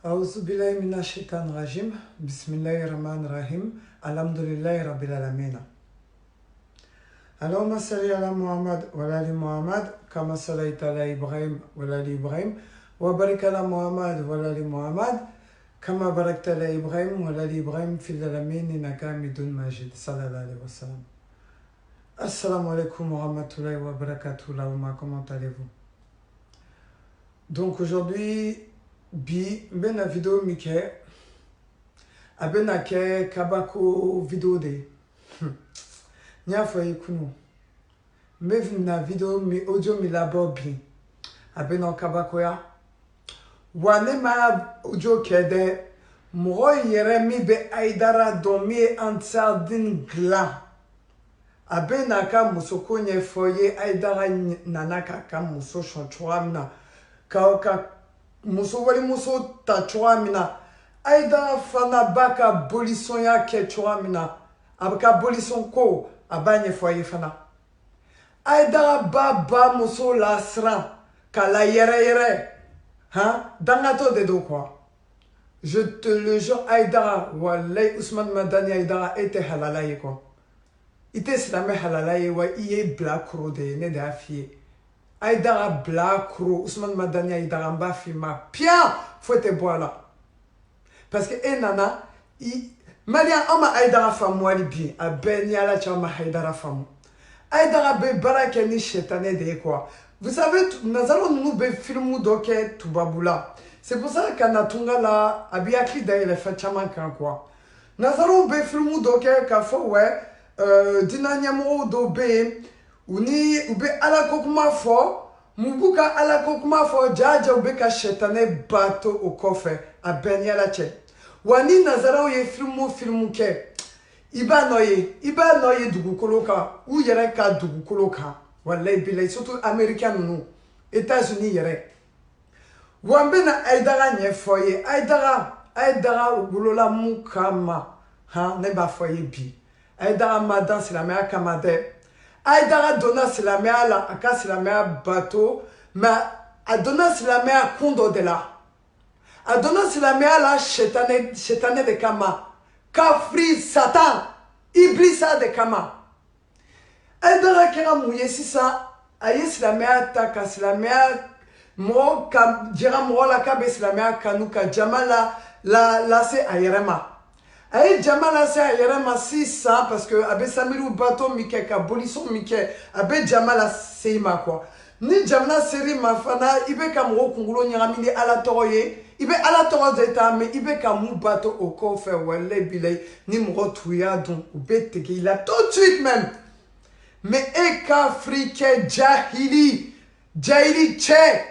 أعوذ بالله من الشيطان الرجيم بسم الله الرحمن الرحيم الحمد لله رب العالمين اللهم صل على محمد وعلى آل محمد كما صليت على إبراهيم وعلى آل إبراهيم وبارك على محمد وعلى آل محمد كما باركت على إبراهيم وعلى آل إبراهيم في العالمين إنك حميد مجيد صلى الله عليه وسلم. Assalamu alaikum wa rahmatullahi wa barakatuh, comment allez-vous? Donc aujourd'hui, ben la vidéo mike, abena ke kabako vidéo de, nya fayi kuno, me na vidéo mi audio mi labo bi, abena kabako ya, wane ma audio kede, mro yere mi be aidara domi ansardin gla. Abena ka muso konye foye aidara nanaka ka muso shonchwamna ka muso wali muso tachwamna aidara fana baka bolison ya kechwamna abaka bolison ko abanye foye fana aidara baba muso lasran kala yere hein dangato de do quoi. Je te le jure, aidara wallahi Ousmane Madani aidara était halalaye quoi. Ite silame halalaye wa iye blakro de ne da fie. Aidara blakro Ousmane Madani aidara mba fi ma pia fote boala. Parce que nana i Malia ama aidara famu wali bi a ben yala chama aidara famu. Aidara be barake ni chetane de quoi. Vous savez nous allons nous be filmu doke tubabula. C'est pour ça qu'anatunga la abiaki da ile fa chama kan quoi. Nous allons be filmu doke ka fo ouais dina nyamo do be uni ube ala kokuma fo mubuka ala kokuma fo jaja ube ka shetane bato o kofe a benyala che wani nazara ye filmu ke iba noye dugu koloka u yere ka dugu koloka wallahi bilay surtout américain nous États-Unis yere wambe na aidara nye foye aidara ubulola mukama ha ne ba foye bi aidara madan silamea kamade aidara dona silamea la aka silamea bateau mais adona silamea kundo de la adona silamea la shetane de kama kafri satan iblisa de kama aidara kera mouye sisa aye silamea taka silamea mo kam jira mo la kabe silamea kanuka jamala la se ayerema. Aïe Jamala c'est ayerema 600 parce que abe Samirou bateau mike ka bolisson mike abe Jamala seima quoi. Ni Jamala seri mafana ibe ka mo kungulo nyamini ala toroye ibe ala toro zeta mais ibe ka mu bateau au coffre wale bilay ni mo tuya donc ube teke il a tout de suite même. Mais eka frike jahili che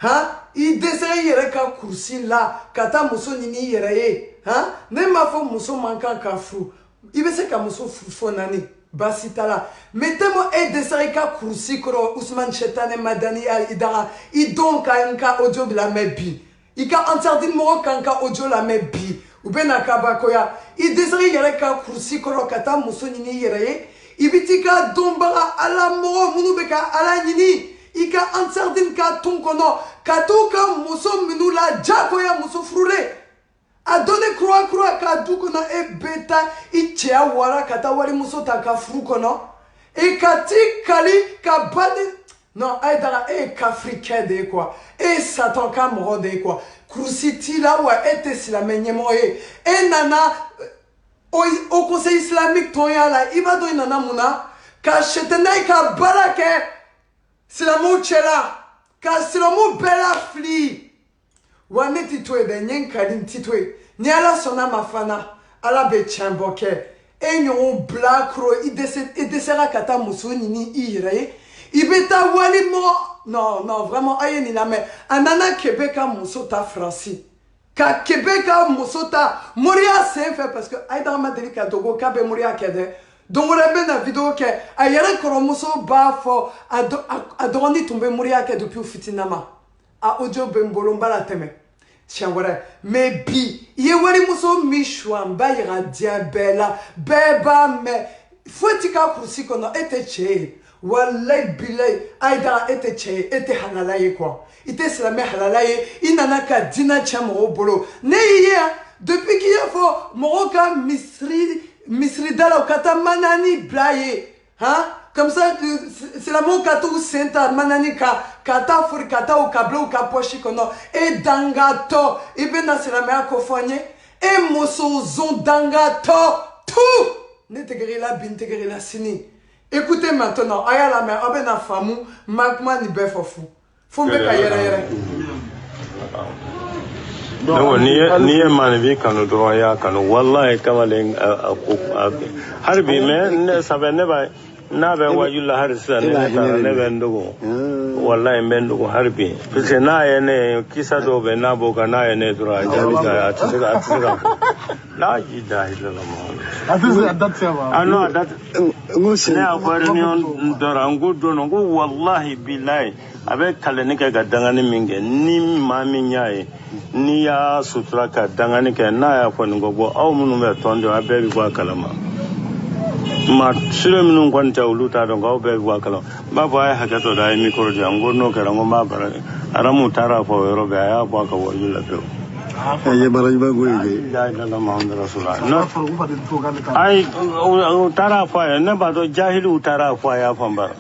hein il désire yere ka kursi la kata muso nini yere hein ne ma fo muso mankan ka fru ibe se ka muso fo nani basitala mettez-moi et désire ka kursi kro Ousmane Chetane Madani al idara i donc ka audio de la mebi i ka interdit mo kanka audio la mebi ou bena kabakoya i désire yere ka kursi kro kata muso nini yere ibitika dombara ala mo munu beka ala nini ika ansardin ka tunkono katuka muso minula jakoya muso frule a donné croix ka dukono e beta ichea wara kata wali muso taka frukono e kati kali ka bani non aidara e kafrike de quoi e satan ka moro de quoi krusiti la wa ete sila menyemo e nana au conseil islamique toya la iba do nana muna ka shetana ka barake Silamo chela, ka silamo bela fli. Wane titwe de nyen kalim titwe. Nyala sona mafana, ala be chamboke. Enyo black ro idesera kata muso nini ire. Ibeta wali mo. Non, vraiment aye ni la me. Anana Québéca muso ta franci. Ka Québéca muso ta moria c'est fait parce que aïda madelika dogo kabe moria kede. Donc on a bien vidéo que ayere koromoso ba fo adorani tombe mourir que depuis fitinama a audio bembolomba la teme tiangore mais bi ye wari muso mishwamba ira dia bela beba me faut tika kursi kono ete che wallahi billahi Aïdara était tché était halalaye quoi il était slamé halalaye il n'en ka dina tché mo bolo ne hier depuis qu'il y a fort moroka misri dala kata manani blaye hein comme ça c'est la mon katou senta manani kata furi kata ou kablo ou kaposhi kono et dangato et bena c'est la meilleure kofanye et moso zon dangato tout ne te la bin te la sini. Écoutez maintenant, aya la mère, abena famu, magma ni befofu. Fumbe ka yere. No ni manvi kanu droya kanu wallahi kamalen harbi me sabe ne ba na be wajula harisa ne tara ne be ndugo wallahi be ndugo harbi pise na yene kisa do be na boka na yene dura jabita atsiga la ilaha illallah ano adat ne akwari ni dora ngudo no wallahi billahi abe kale ne ga dangane minge ni mami nyae ni ya sutura ka dangane ke na ya kwani gogo aw munu be tondo abe bi kwa kalama ma sire minun kwanta uluta don ga be bi kalama ba ba ya hakato da mi ko ja ngono kara ngo ma bara aramu tara fo yoro be ya ba ka wo yula be ye bara ba go ye ya ila muhammad rasulullah no ai tara fo ya ne ba do jahilu tara fo ya fambara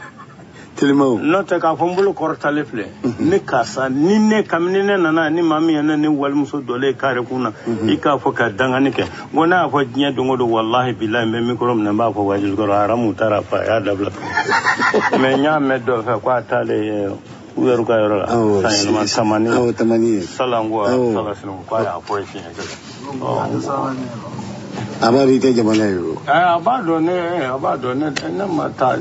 no te ka fombulu korta lefle ni kasa ni ne kamni ne nana ni mami yana ni wal muso dole kare kuna ika fo ka dangani ke gona fo nya dongo do wallahi billahi me mikro ne ba fo wajil ko haramu tara fa ya dabla me nya me do fa kwa tale uyeru ka yoro sai no tamani salango salasino kwa ya fo shi ne abari te jamana yo abado ne na mata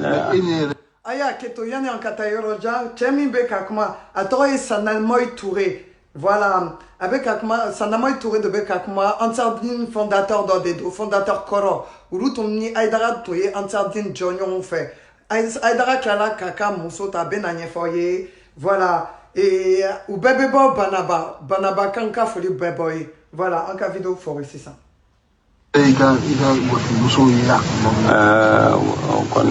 aya keto yani en katayoro ja chemi beka kuma atoy Sanamoy Touré voilà avec kuma Sanamoy Touré de beka kuma Ansardine fondateur d'Odedo fondateur Koro urutumni Aïdara toye Ansardine Jonyon fait Aïdara klala kaka musota benanye foye voilà et ou bebebo banaba kanka foli beboy voilà en cas vidéo for ici ça kon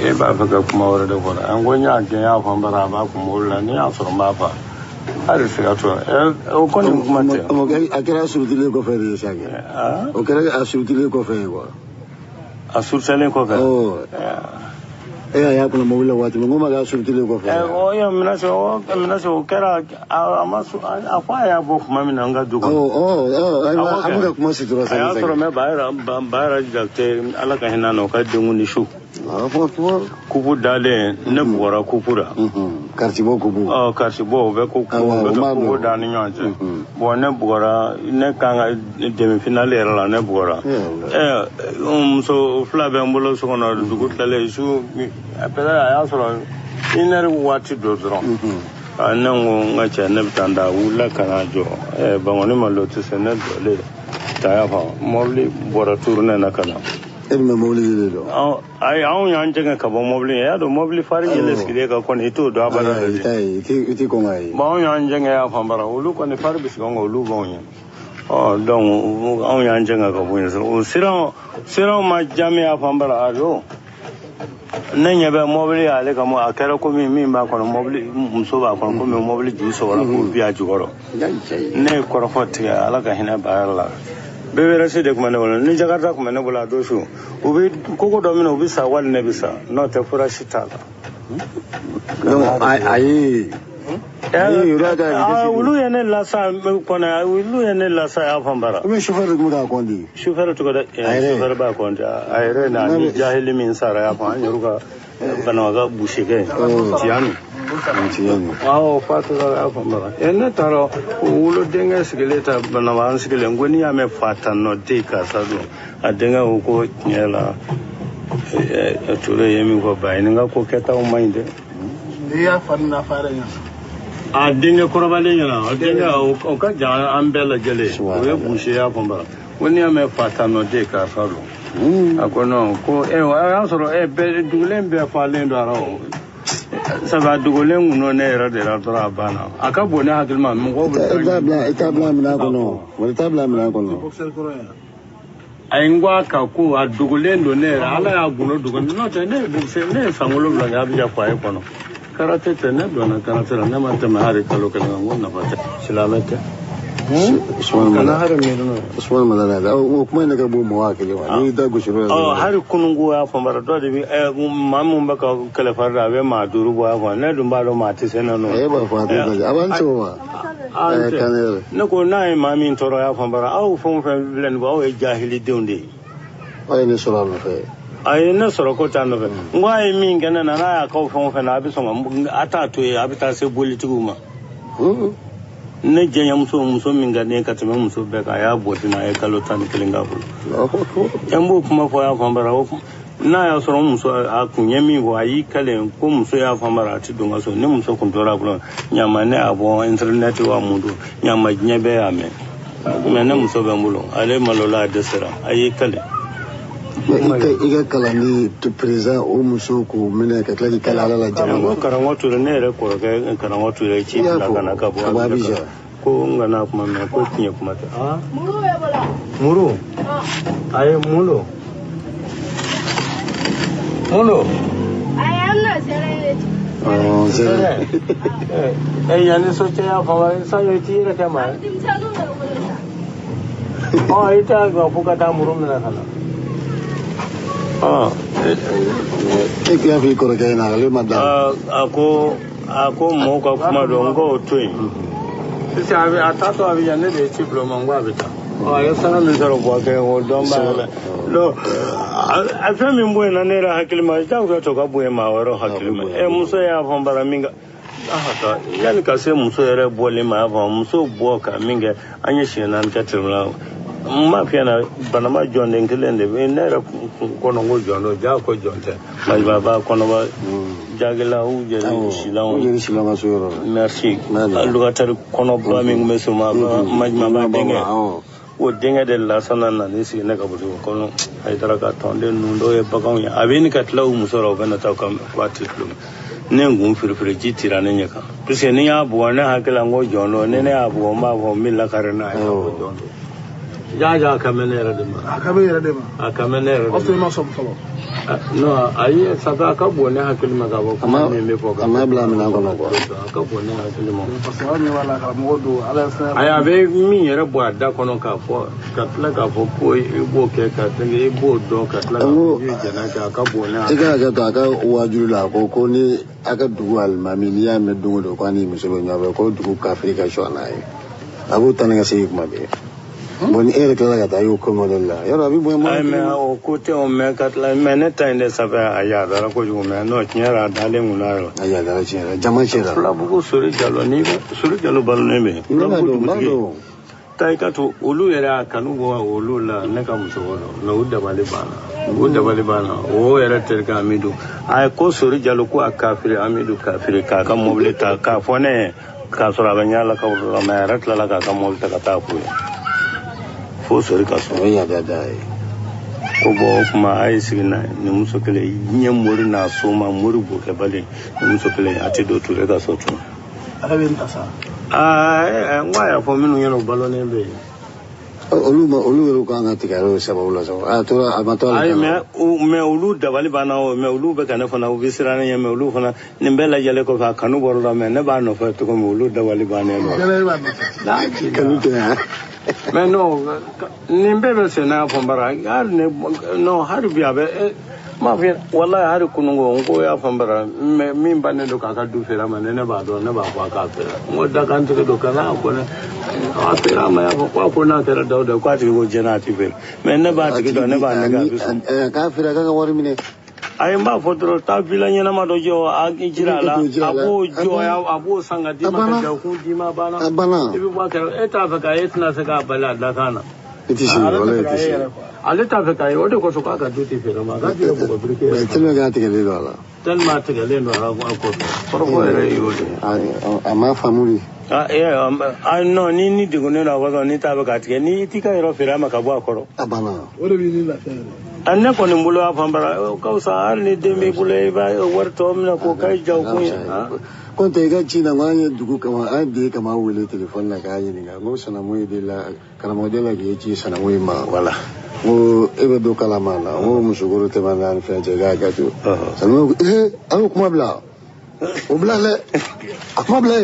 e ba fa kuma wara da ko an gonya ke ya fa bara ba kuma wala ni ya so ma fa har sai to o kon kuma te o ga akira surutile ko fa ri shage o kera asurutile ko fa ko asurutile ko fa ya kuna mawula watu ngoma ga surutile ko fa o ya minaso kera amasu afa ya bo kuma mina nga dugo amuga kuma situra sa ya to me bayra dakte ala ka hinano ka dungu ni shu kubu dale ne bora kupura kartibo kubu kartibo be kubu dani nyanje bo ne bora ne kanga demi finale era ne bora so flabe mbulo so kono dugu tale su apela ya soro iner wati do dron nan ngacha ne bitanda wula kana jo bangoni malotu se ne dole ta fa mobli bora turne na kana elme mobli do ai au yan janga ka bo mobli ya do mobli fari yele skide ka kon ito do abara iti ko ngai ba yan janga ya fambara ulu kon fari bis ko ngolu bon donc au yan janga ka bo so sira ma jami ya fambara ado nanya ba mobli ale ka mo akara ko mi ba kon mobli muso ba kon ko mobli ju so wala ko biya ju goro ne ko rafati ala ka hina ba la bebera se de kuma ne wala ni jakarta kuma ne bula do su ubi koko domino ubi sa wal ne bisa no te fura shitala no ai ulu yene la sa kona ulu yene la sa ya fambara me chauffeur mu da kondi chauffeur to da chauffeur ba kondi ayre na ni jahili min sara ya fa nyoruga bana ga bushike tianu fatu da fambara ene taro ulu denga sigeleta bana wan sigele ngoni ya me fata no de ka sadu adenga ko nyela ture yemi ko bayinga ko keta o mainde ya fanna fara ya dinga korobale yana dinga o ka ja ambela gele o ye bushe ya fambara woni ya me fata no de ka sadu akono ko ya soro be dulen be falen do aro saba dugulen no ne era de la tora bana aka bone hakil ma mo go tabla mina kono wala tabla mina kono Aingwa kaku a dugulendo ne ala ya guno dugun no te ne ne sangolo bla ya bi kwa e kono karate te ne dona karate na ma te mahari kalo kala ngona bata silamete kana har me no usman madana da o kuma ne ka bu mawakili wa ni da gushiro har kunungu ya famara do de mamu baka kala farra be ma duru bo ya ne dum ba do ma ti sena no ba fa da abancho wa ne ko na mami toro ya famara au fon fa len bo o jahili donde ay ne sura no fe ay ne soro ko tan no fe ngwa mi ngana na ya ka fon fa na bi so ata to ya bi ta se politiku ma ne jenya muso min ga ne ka tame muso be ka ya boti na e kalo tan kelinga bulu embo kuma fo ya fambara o na ya soro muso a kunye mi bo ayi kale ko muso ya fambara ti dunga so ne muso kun tora bulu nyama ne abo internet wa mudu nyama nyebe ya me ne muso be mulu ale malola desera ayi kale iga kala ni to present o muso ko mena ka tlaki kala la jama karango to ne re ko ga karango to re chi la kana ka bo ko ngana kuma me ko tinye kuma ta muru ya bola muru ay mulu ay amna sere ay yani so che ya fa sa yo ti re ka ma oh ita ga puka ta muru na kana ya fi ko ga na le madam ako mo ka kuma do ngo twin sisi abi atato abi ya ne de chiblo mangwa bita ya sana mi zaro bo ke o do ma lo afa mi mbo na ne ra hakilima ja ko to ka bo ma waro hakilima muso ya fambara minga ahata yani ka se muso yare bole ma fa muso bo ka minga anye shi na ka tirla ma fiana banama jonde ngelende ne ra kono ngo jondo ja ko jonte mai baba kono ba jagela u je silama so merci alluga tar kono ba mi ngume so ma majma ba denge o denge de la sanana ni si ne ka bu kono ay tara ka tonde nundo e bagaw ya abeni ka tlaw musoro bana ta kam kwati plum ne ngum firfiri jitira ne nyaka pese ne ya bu na hakela ngo jondo ne ne abu ma bo milla karena ay ko jondo ja kamenera de ma akamenera ofe ma so folo no ayi saka ka bo ne hakili ma ga bo kuma me ko ga ma bla me na ko ko ka bo ne hakili mo pasawa ni wala ka modu ala sa aya be mi yere bo ada kono ka fo ka tla ka fo ko bo ke ka tenge bo do ka tla ka je na ka bo ne tika ga ta ka wajuru la ko ni aka dugu al mamiliya me dugu do kwani musulo nyabe ko dugu ka afrika shona ai abu tananga sei kuma be boni ere kala ga tayo ko modella yaro abi bo ma me o kote o me katla me ne tande saba aya da ko ju me no nyara dale ngula aya da chera jama chera la bugo sori jalo ni sori jalo bal ne me mado tai ka to ulu era kanu go ulu la ne ka muso no udda bali bana o era terka amidu ay ko sori jalo ko akafiri amidu kafiri ka ka mobilita ka fone ka sora banyala ka ulu ma era tla ka mobilita ka ta ku sori ka so ya da ko bo kuma ai sigina ni muso kele nyem mori na so ma mori bo ke bale ni muso kele ati do ture ka so to araben tasa ngwa ya fo minu yeno balo ne be olu ko anga tigaro sababu la so to amato ai me ulu dabali bana o me ulu be kana fana u bisirana me ulu fana nimbela yele ko fa kanu borla me ne ba no fa to ko ulu dabali bana no la kanu te mais no nimbebe sena fambara har ne no har biya be ma fi wallahi har kunungo ngo ya fambara min banne do ka du fera ma ne ba do ne ba kwa ka fera ngo da kan to do kana ko ne a fera ma ya ko na fera do kwa ti go jena ti fera me ne ba ti do ne ba ne ga bisu ka fera ka wari mine ay mba fotoro ta vilanya na mado jo a jirala abu jo ya abu sanga di ma ka ku di ma bana ibi ba ka eta fa ka etna se ka bala da kana iti shi wala iti shi ale ta fa ka yo de ko so ka duti fera ma ga di ko brike tele ga ti ke le wala tel ma ti ke le no ko por ko re yo de ama famuli no ni de ko ne na wa ni ta fa ka ti ni ti ka ro fera ma ka bo akoro abana o de bi ni la fere anne ko ni mbulo afambara ka sa ni de mi bule ba warto mna ko kai jaw ko ko te ga china nganye dugu kama ande kama wele telefon na ga yin ga ngo sana mo de la kala mo de la ge chi sana mo ma wala o ebe do kalamana o musuguru te bana an fenje ga ga tu sanu awu kuma bla o bla le akuma bla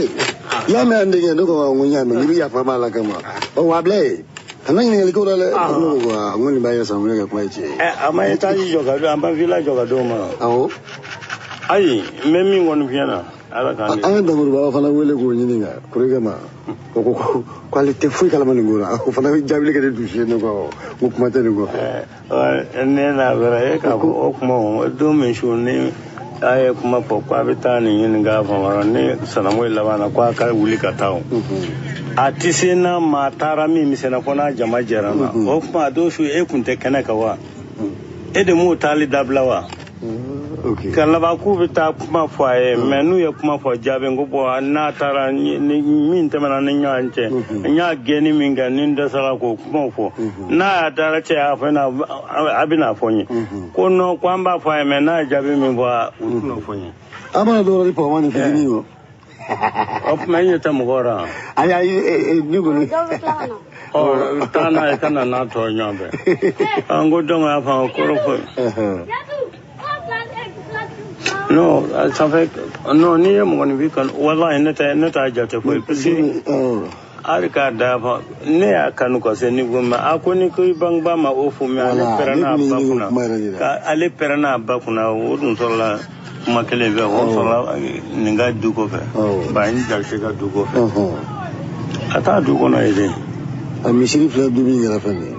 ya me ande nge ko ngunya me ni ya fa mala kama o wa bla anan ni ko le no ko ngoni ba ya samu ga kwa chi ama eta ji joga do amba village joga do ma awo ai memi ngon viana ala kan an da murba fa na wele ko nyini nga kurega ma ko qualité fui kala man ngora ko fa na jabli ke du shi no ko kuma te no ne na vera e ka o kuma do men shu ne ay kuma po kwa bitani yin ga fa mara ne sanamu labana kwa ka wuli ka tawo atisena matara mi misena kona jama jarana o kuma do shu e kunte kana kawa e de mu tali dablawa okay kala ba ku bita kuma fo ay menu ya kuma fo jabe ngobo na tara ni min temana ni nyanje nya geni minga ninda sala ko kuma fo na tara che afa na abina fonyi kono kwamba fo ay mena jabe mi bo utuno fonyi amana do ri po mani fini yo op menye tamgora ay ni go ni o tana kana na to nyabe ango donga afa ko ro no ça fait no ni mo ngoni bi kan wallahi neta jate ko pisi arika da fa ne akanu ko se ni goma akoni ko bangba ma ofu mi ale perana bakuna ka ale perana bakuna wodun sola kuma kele be o sola ninga duko fe ba ni dal se ga duko fe ata duko na ide a misiri fla dubi ngara fa ni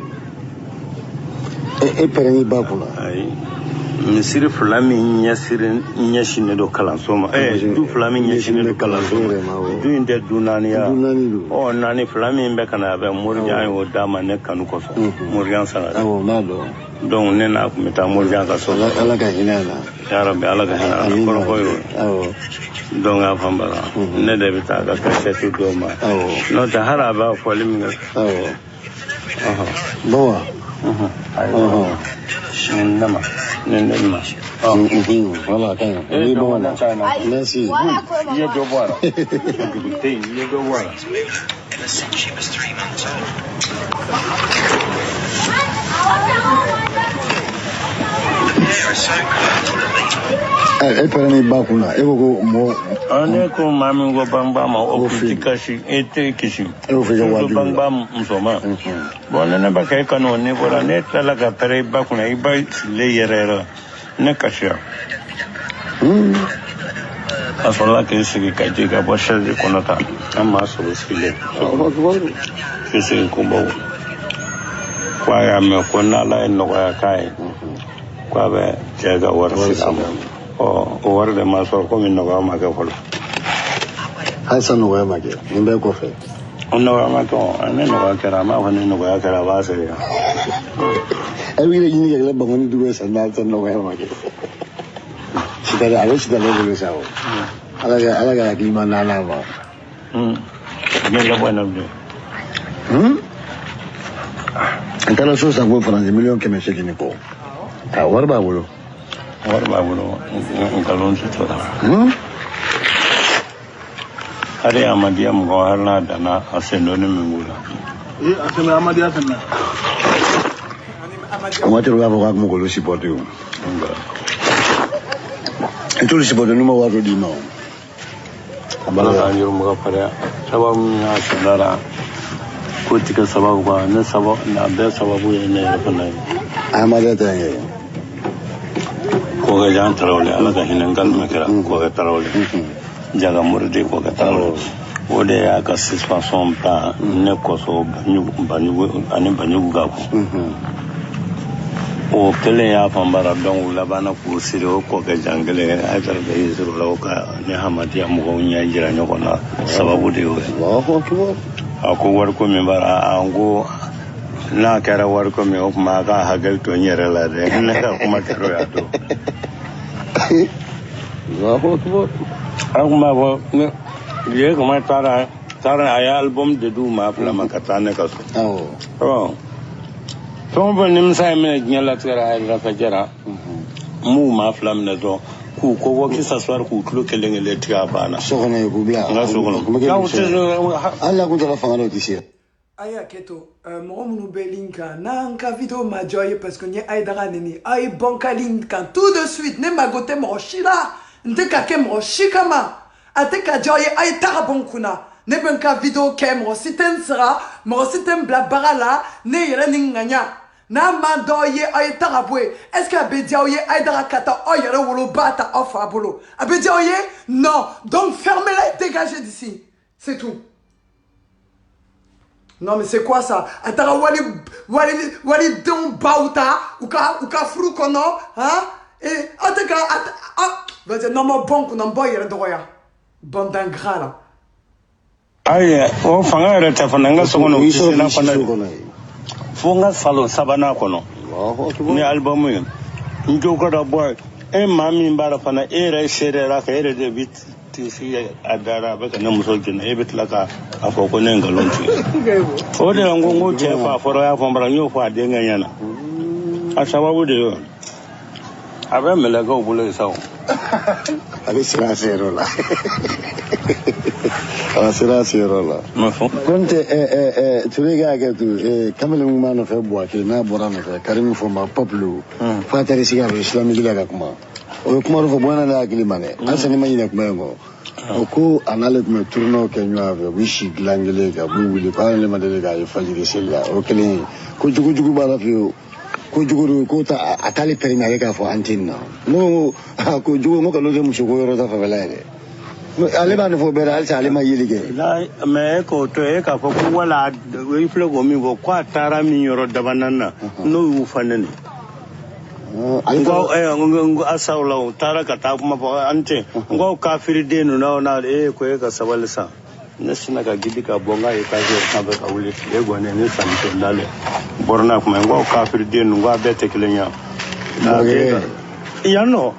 e perani bakuna ai misiri fulami nyasirin nyashine do kalansoma du fulami nyashine do kalansoma du inde dunani ya o nani fulami mbe kana be murja o dama ne kanu ko so murjan sala o nado donc ne na ko meta murjan ka so ala ga hinana ya rabbi ala ga hinana ko ko yo donc afambara ne de bita ga ka setu do ma no ta haraba ko liminga boa Nama, nama. Voilà, quand même. Bon, merci. Il do boire. Il do boire. Since she was 3 months old. E perani bakuna, e go mo. Ane ko mami go bangba ma o kitikashi ete kishi. E o fega waju. Bangba msoma. Bona ne ba kai kanu ne bora ne tala ga pere bakuna iba le yerera. Ne kasha. Asola ke sigi kai ga bosha de konata. Amma so skile. Kisi kumbo. Kwa ya me kona la no ga kai. Kwa be jaga war sikamo. O war de ma so ko min no ga ma ga folo. Hasan no ga ma ke. Nimbe ko fe. No ga ma ko ane no ga kera ma fa no ga kera ba se ya. E wi le yini ga le bangoni duwe sa na tan no ga ma ke. Sida ale sida le le sa o. Ala ga ki ma na na ba. Me la buena de. Entara so sa go franze million ke me se ni ko. Ta war ba bolo. War ba bolo en kalon se to da. Hari Ahmadiyya mu har na da na asendo ne mingula. Asendo Ahmadiyya sanna. Amateur wa ba ko lo supporter o. Itu supporter no ma wa ro di no. Abala ga yoro mu ga fara sababu ya sadara ko tika sababu ba ne sababu na be sababu ne ya fa na. Ahmadiyya ta ye. Ko ga jan tarawle ala ga hinan gal makira ko ga tarawle. Jaga murde ko ga tarawle. O de ya ka suspension pa ne ko so banyu ani banyu ga ko. O kele ya fambara don labana ku sire ko ga jangale a tar da yizuru lauka ne Ahmadiyya mu go nya jira ne ko na sababu de o. Allahu akbar. Ako war ko me bara ango na kara war ko me kuma ga hagal to nyere la de ne ka kuma taro ya to. Allahu akbar. Kuma bo ye kuma tara aya album de du ma pla makata ne ka so. Oh. To bo nim sai me nyala tsara ay rafa jara. Mu ma flam ne do ku ko wo ki saswar ku tulo kelenge le tiga bana. So kana ku bla. Nga so kono. Allah ku tara fanga no tisi. Aya keto, mon mounou belinka, nanka vidéo ma joye parce que n'y aidera nini, aïe banka linka, tout de suite, ne magote mo shila, nte kake mo shikama, ate ka joye aïe tarabonkuna, ne banka vidéo ke mo siten sera, mo siten blabara la, ne yere ninganya, na mandoye aïe tarabwe, est-ce que abediaoye aïe darakata, oyere wolo bata ofa bolo, abediaoye, non, donc fermez-la et dégagez d'ici, c'est tout. Non mais c'est quoi ça? Atara wali don bauta ou ka fru kono, hein? Et ataka vas-y non mon bon non boy yere doya. Bon d'ingrat là. Aye, o fanga re ta fanga sokono kisina kono. Fonga salo sabana kono. Ni album yi. Njo ko da boy. E mami mbara fana e re shere ra ka ere de bit si adara baka na musolkin e bit laka afoko ne ngalonti. O de ngo che fa foro ya fombra nyo fa de nganyana. Asababu de yo. Abe melaga obule sawo. Abe sira zero la. Sira zero la. Mafo. Konte tulega ga tu kamele mumano fe boake na borano fe karimi fo ma poplu. Fatari siga islamique la kuma. O kuma ro fo bona la kilimane. Asa ni mayina kuma ngo. Oko anale kuma turno ke nyu ave wishi glangele ga buwuli pa le madele ga fajiri sella. O kele ko jugu bala fi ko jugu ko ta atali perimi ga fo antinna. No ko jugu mo ka lo mu shugo ro ta fa belale. Ale ba no fo bera al sale ma yilige. La me ko to e ka fo ko wala we fle go mi go kwa tara mi yoro dabanana no yu fanene. Ngo asawla tara ka ta kuma fa ante ngo kafiri denu na e ko e ka sabalisa nasina ka gidi ka bonga e ka je ka ba kawli e go ne ne santo ndale borna kuma ngo kafiri denu ngo abete kilenya yano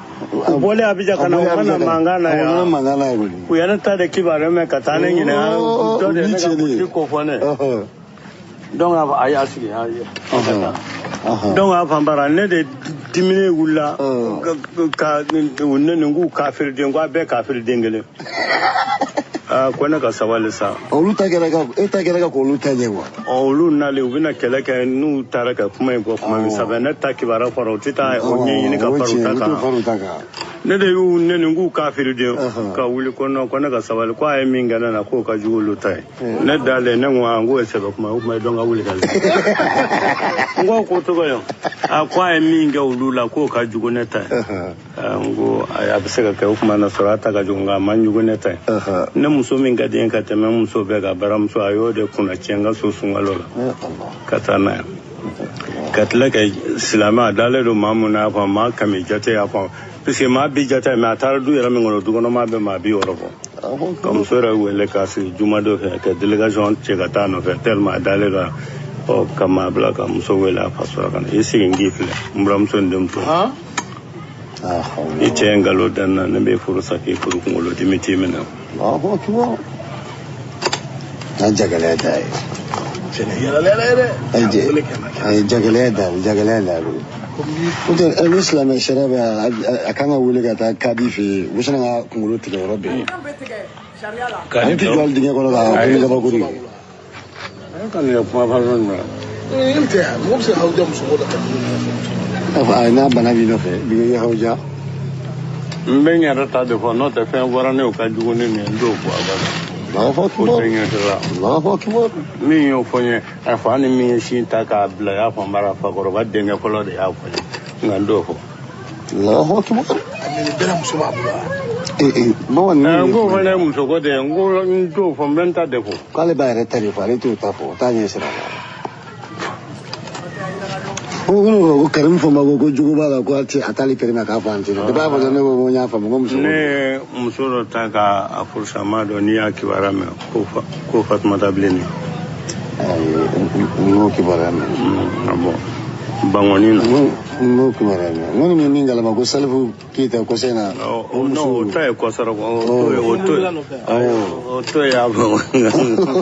bole abija kana wana mangana ya mangana ya gudi ku yana ta da kibare me ka tane nyina to de ne ka ku ko fone donc ay asigi ay donc afambara ne de dimine wula ka wonne ngu kafir de ngwa be kafir dengele ko na ka sawalisa olu ta gera ka ko olu ta jewa olu na le ubina kele ka nu taraka kuma ko kuma mi sabana ta kibara faro tita onye ni ka faruta ka ne de yu ne ngu kafir de ka wuli ko na ka sawal ko ay minga na ko ka jugulu tai ne dale ne ngwa ngo sebe kuma donga wuli ka ngo ko to go ko ay minga ulula ko ka jugune tai ngo ay abiseka ka kuma na surata ka junga man jugune tai ne muso minga de ka teme muso be ga baram so ayo de kuna chenga so sungalola katana katla ka islama dale do mamuna fa ma kami jate ya fa pese ma bi jate ma tar du yara mi ngono du gono ma be ma bi oro ko comme sera wele ka si juma do ka delegation chegata no fe tellement dale ga o kama bla ka muso wela fa so kan isi ngifle mbram so ndem to ite ngalo dan na be furusa ke furu ngolo dimiti mena kibo jagale dai jagale dai Kutu Islam sharaba akanga wulega ta kadifi wusana kungulu tiga robe. Kanti jual dinga kono ga wulega baguri. Kan ya kuma faron na. Inte mo se hawja musumoda. Afa na banabi no fe bigo ya hawja. Mbenya rata de fo no te fe warane o ka jugune ne ndo ko abana. La fo kibo. Mi yo fonye afani mi shin ta ka bla ya fo mara fa ko ba de ngolo de ya fo ngando fo la fo kibo amini bela musuma bula no ni ngo fane muso ko de ngo ndo fo menta de fo kale ba re tari fa re tu ta fo ta ni sira o karim fo ma go jugo ba ko ati atali perima ka fa antino de ba ba ne go nya fa mo muso ne muso ro ta ka afursa ma do ni ya kibara me ko fatma tableni no kibara me abo bangoni no kibara me ngoni mi minga la ko salfu kita ko sena no ta ko sara o to ya bo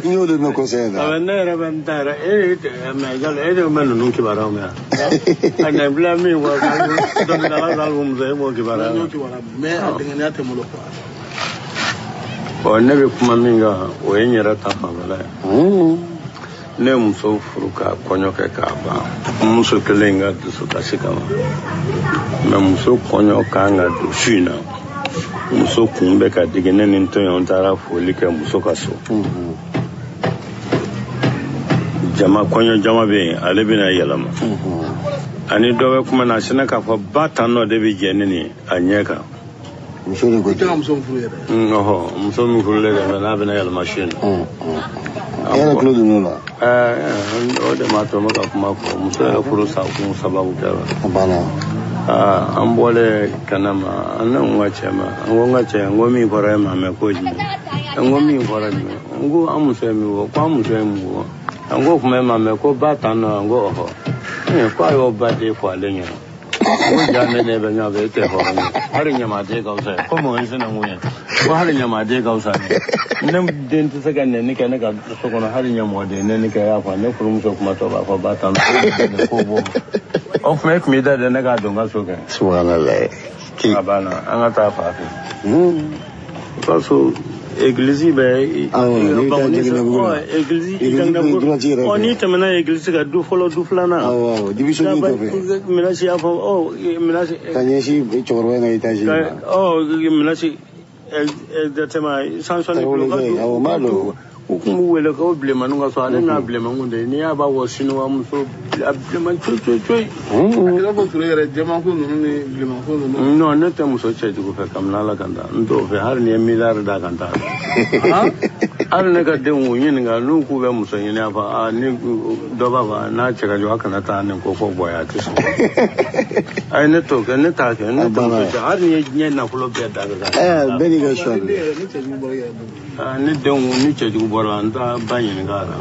nyo de no ko sena avenne era bandara me gal me no kibara me ana bla mi wa do na la album ze mo kibara me adengene ate mulo ko ne be kuma minga o yenyera ta fa bala ne muso furu ka kɔɲɔ kɛ k'a ban muso kelen ka dusukasi kama mɛ muso kɔɲɔ kan ka don su in na muso kun bɛ ka digi ne ni tɔɲɔ taara foli kɛ muso ka so jama kɔɲɔ jama bɛ yen ale bɛna yɛlɛma ani dɔ bɛ kuma na a sinna k'a fɔ ba tan nɔ de bɛ jɛ ne ni a ɲɛ kan muso de ko muso furu yɛrɛ muso min furulen dɛ mɛ n'a bɛna yɛlɛma su in na yɛrɛ tulo dunno la o de m'a to n bɛ ka kuma fɔ muso yɛrɛ furu sa kun sababu kɛra a banna an bɔlen kɛnɛ ma an ne n ka cɛ ma n ko n ka cɛ n ko min fɔra e ma mɛ ko jumɛn n ko min fɔra jumɛn n ko an muso ye min fɔ ko an muso ye min fɔ n ko kuma e ma mɛ ko ba tan nɔ n ko ɔhɔ ko a y'o ba den fɔ ale ɲɛna ko ja ne bɛ ɲɔgɔn fɛ e tɛ hɔrɔn ye hali ɲamaden ka fisa ko mɔgɔ in sina mun ye ko hali ɲamaden ka fisa ne den tɛ se ka nɛni kɛ ne ka so kɔnɔ hali ɲamaden nɛni kɛ y'a fɔ ne furumuso kuma tɔ b'a fɔ ba tan nɔ ko b'o o tuma e tun b'i da de ne k'a dɔn ka so kɛ subhanallah a banna an ka taa fa fɛ parce que église bɛ n'i tɛmɛna église ka du fɔlɔ du filanan division kɔfɛ minasi y'a fɔ minasi ka ɲɛsin cɛkɔrɔba in ka étage minasi exactement sansɔnni bolo ka du u tun b'u wele k'o bilenmaninw ka so ale n'a bilenmaninw de n'i y'a b'a fɔ sinuwa muso a bilenman coyi a fɔ ture yɛrɛ jɛmanko ninnu ni bilenmanko ninnu non ne tɛ muso cɛjugu fɛ kabini ala kan ta n t'o fɛ hali ni ye miliyari d'a kan ta hali ne ka denw ɲininka n'u k'u bɛ muso ɲini a fɔ ni dɔ b'a fɔ n'a cɛ ka jɔ a kana taa nin ko fɔ bɔya tɛ sɔn a ye ne t'o kɛ ne t'a kɛ ne tɛ muso cɛ hali ni ye diɲɛ nafolo bɛɛ da kan bɛɛ n'i ka choix ni denw ni cɛjugu bɔra n t'a ba ɲininka a la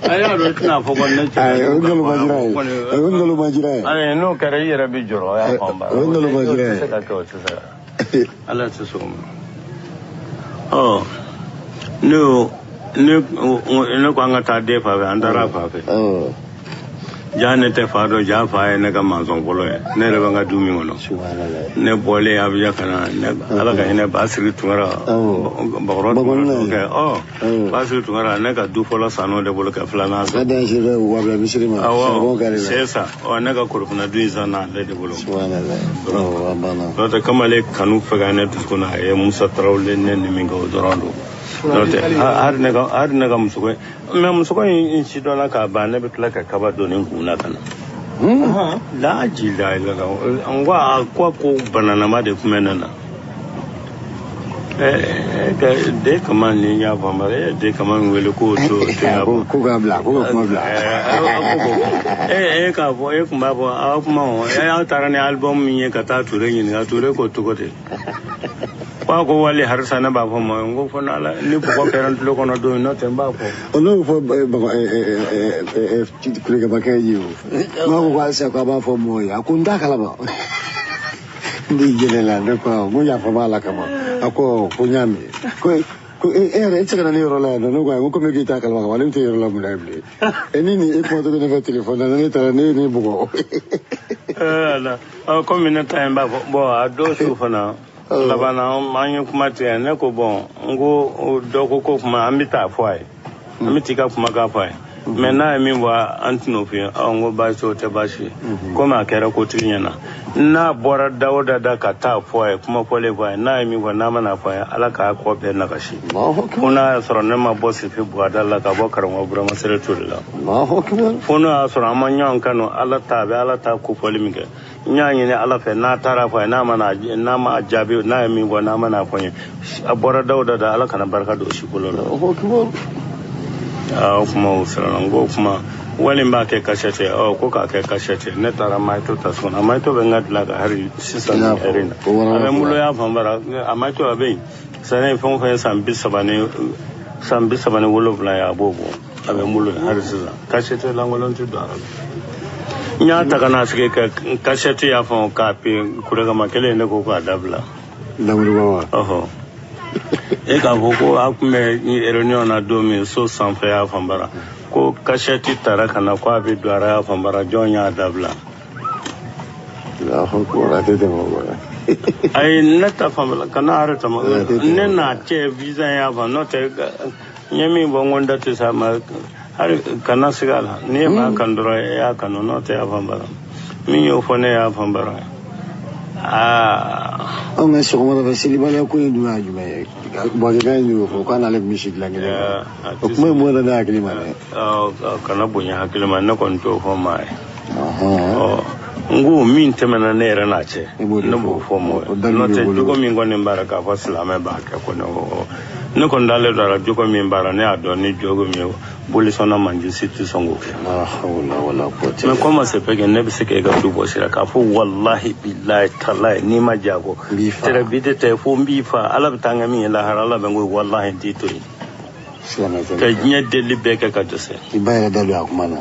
a y'a dɔn i tɛna fɔ ko ne cɛ o ngalomajira ye ayi n'o kɛra i yɛrɛ bɛ jɔrɔ o y'a fanba o ngalomajira ye o tɛ se ka kɛ o tɛ se ka ala tɛ sɔn o ma ne ko an ka taa den fa fɛ an taara fa fɛ ja ne tɛ fa dɔn ja fa ye ne ka mansɔn fɔlɔ ye ne yɛrɛ bɛ n ka du min kɔnɔ ne bɔlen Abijan ka na ala ka hinɛ Basiri Tunkara Bakɔrɔ kɛ Basiri Tunkara ne ka du fɔlɔ Sanɔ de bolo ka filanan sɔrɔ sisan ne ka Korofina du in san n'ale de bolo n'o tɛ kamalen kanu fɛ ka ne dusukun na a ye Musa Tarawele ne ni min kɛ o dɔrɔn don n'o tɛ hali ne ka muso mɛ muso in si dɔ la k'a ban ne bɛ tila ka kaba don ne kun na ka na laji la n ko ko bananama de tun bɛ ne na de kama ni y'a faamu de kama min wele k'o to ko k'a bila ko ka kuma bila k'a fɔ e tun b'a fɔ aw kuma aw taara ni album min ye ka taa Ture ɲininka Ture k'o cogo de ko ko wali harisa ne b'a fɔ ma n ko fɔ n'ala ni bɔgɔ kɛra n tulo kɔnɔ don n'o tɛ n b'a fɔ n'o fɔ kulegabakɛ ye o n'a ko halisa ko a b'a fɔ mɔgɔ ye a ko n t'a kalama n b'i gɛlɛla ne ko n ko yafa b'a la kama a ko n y'a mɛn ko e yɛrɛ e tɛ se ka na ne yɔrɔ la yan nɔ ne ko n ko komi k'i t'a kalama kama ale bɛ tɛ yɔrɔ la mun na bilen ni e kuma to ne fɛ telefɔni na ne taara ne ye ne bugɔ komi ne ta yen b'a fɔ bɔn a dɔw su fana laban an ye kuma tigɛ ne ko bɔn n ko dɔ ko kuma an bɛ taa fɔ a ye an bɛ t'i ka kuma k'a fɔ a ye mɛ n'a ye min fɔ an tɛn'o f'i ye n ko baasi o tɛ baasi ye komi a kɛra kotigi ɲɛna n'a bɔra da o da ka taa fɔ a ye kuma fɔlen fɔ a ye n'a ye min fɔ n'a mana fɔ a ye ala k'a kɔ bɛɛ nagasi fo n'a y'a sɔrɔ ne ma bɔ Sifi Bugada la ka bɔ karamɔgɔ Burama Sere Ture la fo n'o y'a sɔrɔ an ma ɲɔgɔn kanu ala ta a bɛ ala ta kofɔli min kɛ n y'a ɲini ala fɛ n'a taara fɔ a ye n'a ma jaabi n'a ye min fɔ n'a mana fɔ n ye a bɔra da o da ala kana barika don si bolo la o kuma o sira n ko kuma wali n b'a kɛ kasɛti ko k'a kɛ kasɛti ne taara Mayito ta so kɔnɔ Mayito bɛ n ka dilan ka hali sisan ni ɛri na a bɛ n bolo y'a fanbara a Mayito a bɛ yen sani fɛn o fɛn ye san 37 ye a b'o bɔ a bɛ n bolo hali sisan kasɛti lankolon tɛ don a la n y'a ta ka n'a sigi ka kasɛti y'a fɔ k'a pe kuregama kelen ne ko k'a dabila e k'a fɔ ko a tun bɛ réunion na don min so sanfɛ y'a fanbara ko kasɛti taara ka na ko a bɛ don ara y'a fanbara jɔn y'a dabila ayi ne ta fanbara kana arrêté ma ne n'a cɛ visa y'a fan n'o tɛ nyami bongonda te sama har kana sigala ne ma kan dora ya kanu no te afambara min yo fone ya afambara on est sur moi vasili bala ko ni duma jume bo ga ni ko kana le mishik la ni ko mo na akili ma kana bunya akili ma na kon to fo mai ngu min temena ne era na che no bo fo mo no te ko min ngone baraka fa salama ba ka ko no ne kon dale dara joko min bara ne ado ni jogo mi boli sona manje situ songo wala me comment se fait que ne be se ke ga du bo sira ka fo wallahi billahi tallahi ni ma jago tere bide te fo mbi fa ala bitanga mi la har ala be ngo wallahi dito ka nya deli be ka ka jose ibayra dalu akumana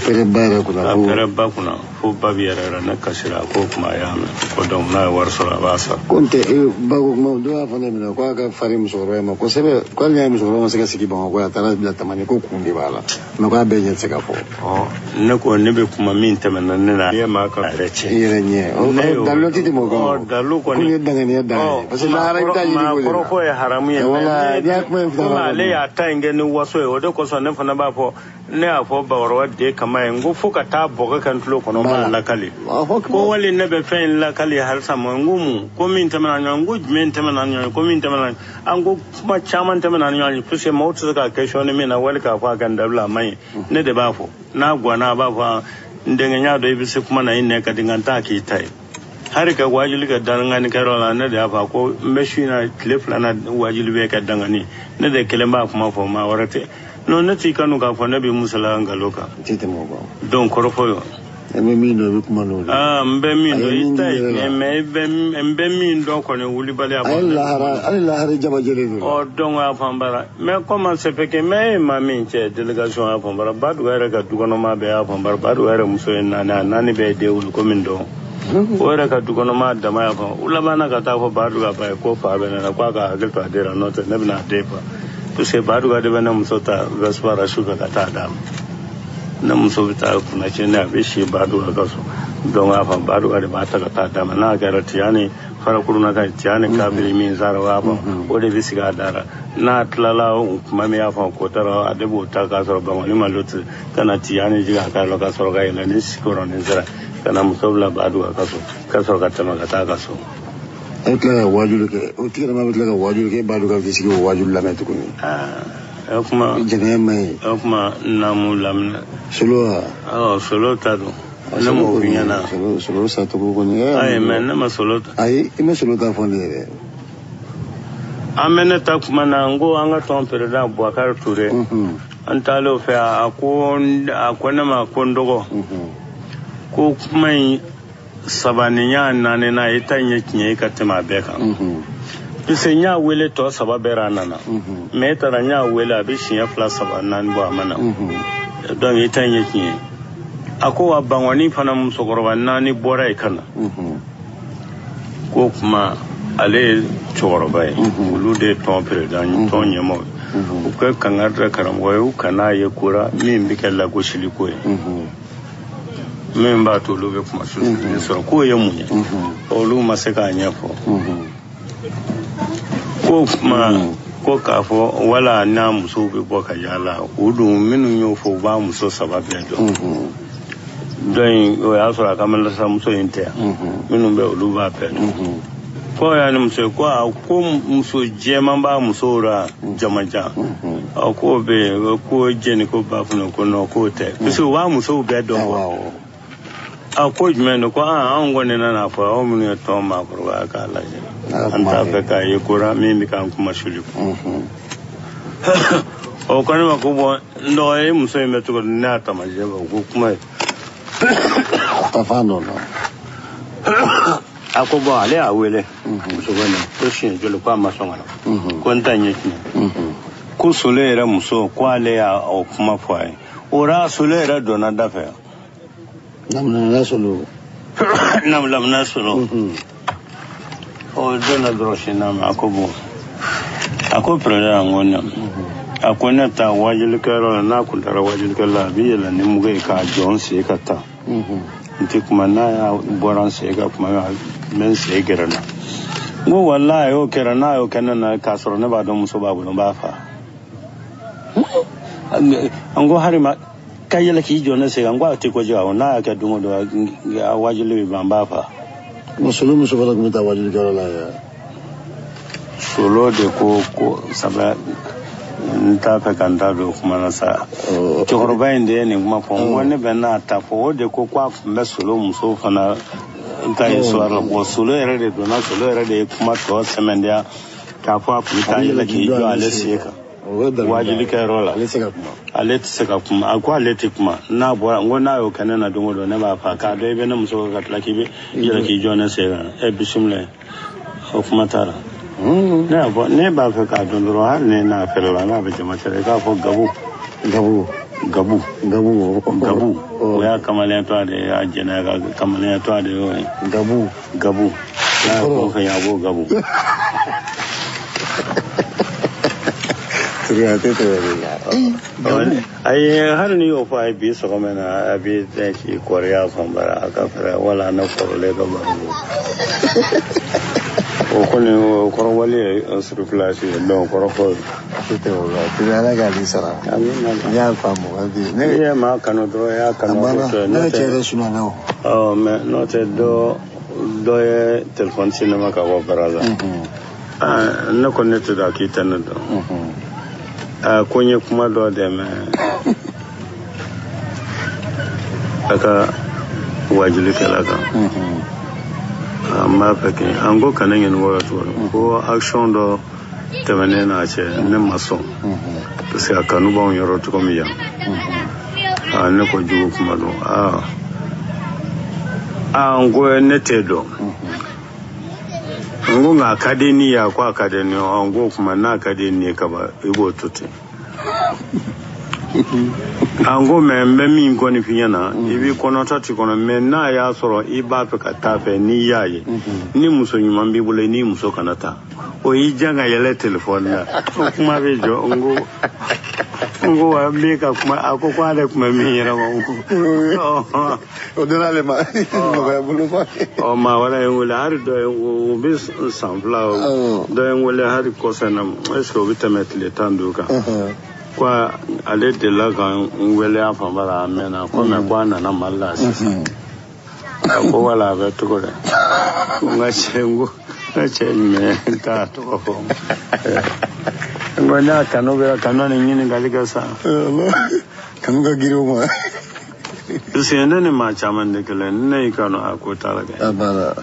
pere bara kuna fo babi era na kasira ko kuma ya ko don na war sura basa konte bago mo do afane mina ko ka farim soro ma ko sebe ko nya mi soro ma se ka siki ba ko ya tara bila tamani ko kundi bala ma ko be nya se ka fo ne ko ne be kuma min tamana ne na ya ma ka reche ire nye dallo ti mo ko dallo ko ni daga ne da parce que la ra ta yi ko ko ya haramu ya wala ya ko le ya ta ngeni waso e odo ko so ne fana ba fo ne a fo ba warwa de kama ngo fuka ta boga kan tulo kono ma lakali ko wali ne be fen lakali har sama ngumu ko min tamana nyangu men tamana nyangu ko min tamana ango kuma chaman tamana nyangu puse mautu ka kesho ne mina wali ka fa kan dabla mai ne de ba fo na gwana ba fa ndenge nya do ibise kuma na inne ka dinganta ki tai har ka wajili ka dangani karola ne da fa ko meshina kleflana wajili be ka dangani ne de kelemba kuma fo ma warate no nati kanu ka fa nabi musala ngaloka tite mo ba don korofoyo eme mi no kuma no mbe mi no itai mbe mi do ko ne wuli bale aba Allah har jaba jele o don wa fambara me comment se fait que me ma min che délégation a fambara badu era ka dugono ma be a fambara badu era muso na nani be de wul ko min do o era ka dugono ma da ma fa ulama ka ta fo badu ga ba ko fa be na kwa ka agil pa dera no te nebna de fa to se badu ga de bana muso ta vespara shuka ka ta da na muso bita kuna ce na be shi badu ga so don afa badu ga ba ta ka ta da na ga ratiyani fara kuruna ka tiyani ka bi min zarawa ba o de bisi ga dara na tlala kuma me afa ko tara adebo ta ka so ba wani malutu kana tiyani jiga ka lo ka so ga ina ni sikoro ni zara kana muso bla badu ga so ka ta ma ka ka so etla wajulu ke o tira ma betla wajulu ke badu ga bisi ko wajulu la metu kuni kuma jene mai kuma namu lamna solo ta do na mo vinyana solo sa to ko ni ay men na solo ay ime solo ta fo ni amene ta kuma na ngo anga ton perda Boubacar Touré antalo fe akona ma kondogo ko kuma sabaninya nane na itanye kinye katema beka pise nya wele to sababera nana me tara nya wele abishi ya fla sabanan bo amana don itanye kinye ako wa bangwani fana musokoroba nani bora ikana ko kuma ale choroba ulu de ton president ton nyemo ko kangarra karamwo kana ye kura min bikalla ko shiliko min ba to lobe kuma su so ko ye munye olu maseka nyafo ko kuma ko kafo wala na muso be boka yala udu minu yo fo ba muso sababe do don o ya so aka man sa muso inte minu be olu ba pe ko ya ni muso ko muso jema ba muso ra jamaja ko be ko jeni ko ba funo ko no ko te so wa muso be do ko jmen ko an gone na fa o mun to ma ko ga ka la an ta fe ka yi kura mi kan kuma shuli o ko ma ko bo ndo e muso me to na ta ma je ko kuma ta fa no akobo ale awele muso bana to shin jolo kwa ma so ngala ko ntanye ki ko solera muso kwa le ya o kuma fa ora solera dona da fe namna solo o dona droshina ma akobo ako prera ngona akona ta wajil karo na kuntara wajil kala bi la ni mugai ka jonse ka ta nti kuma na ya boran se ga kuma men se gerana ngo wallahi o kera na o kana na kasoro ne ba don muso babu no ba fa ngo harima kayela ki jona se ngo ate ko jawo na ka dungo do wajile ba ba fa musulmi muso fara kumita wajili kala la ya solo de ko saba nta fe kanta do kuma na sa chokoroba inde ne kuma fo wonne benna ta fo de ko kwa mbe solo muso fana nta yeso ara ko solo era de do na solo era de kuma to semendia ka fo apita yela ki jo aleseka wajili ka rola aleseka kuma akwa aleti kuma na bo ngo na yo kanana dungo do ne ba fa ka do be na muso ka tlaki be yela ki jo na se e bisumle o kuma tara ne ba fa ka don ro har ne na fa la na be jama tere ka fo gabu o ya kamale to de ya jena ga kamale to de gabu ya ko fa ya bo gabu ai har ni o fa bi so mena abi de ki korea fambara aka fara wala na korole ga ba o kone o koro wali sur place no koro ko te wala te ala ga li sara ya famu abi ne ya ma kanu do ya kanu to ne chere suna no oh me no te do e telephone cinema ka wa baraza na connect da ki tan do konye kuma do de me aka wajili kala ka amma fake an go kanan yin wara to ko action do temene na che ne maso to se akanu ba on yoro to komiya ne ko jugo kuma do an go ne tedo ngo nga akadeni ya kwa akadeni an go kuma na akadeni ka ba ibo tuti ango membe mi ngoni finyana ibi kono tati kono menna ya soro iba pe katafe ni yaye ni muso nyuma mbibule ni muso kanata o ijanga yele telefone na kuma bejo ngo wa meka kuma akoko ale kuma mira ngo o dona le ma no va bulu fa o ma wala ngula har do bis samfla do ngula har kosana esko vitamet le tanduka kwa ale de la kan wele afa bara mena ko me kwa na malla sisa ko wala be to ko nga chengu me ta to ko ngona kanu be kanu ni ngini galika sa kanu ga giro ma sene ne ma chaman de kele ne kanu akota la ga abara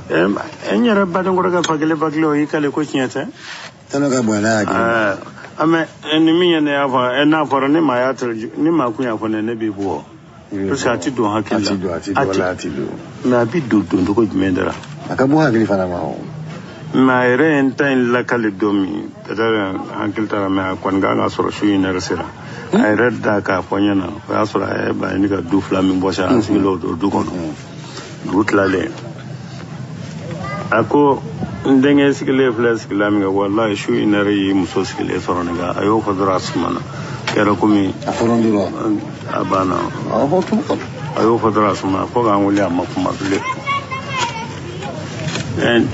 enyere badon ko ga pagile o ikale ko chinyete tano ga bwana ga ame enimi ne afa ena foro ni ma ya ni ma kunya fo ne bi bo to sa ti do hakila ati do na bi do ko jimendara aka bo hakili fana ma o ma ere entain la kale domi tadara hakilta ma kon ga soro shu ina resira ay redda ka fonyana ya soro ay ba ni ga du flamin bo sha asilo do ko butlale ako ndenge sikile flas kilamiga wallahi shu inari muso sikile soroniga ayo fadra asmana kera kumi aforondiro abana ayo fadra asmana ko ga nguli amma kuma bile en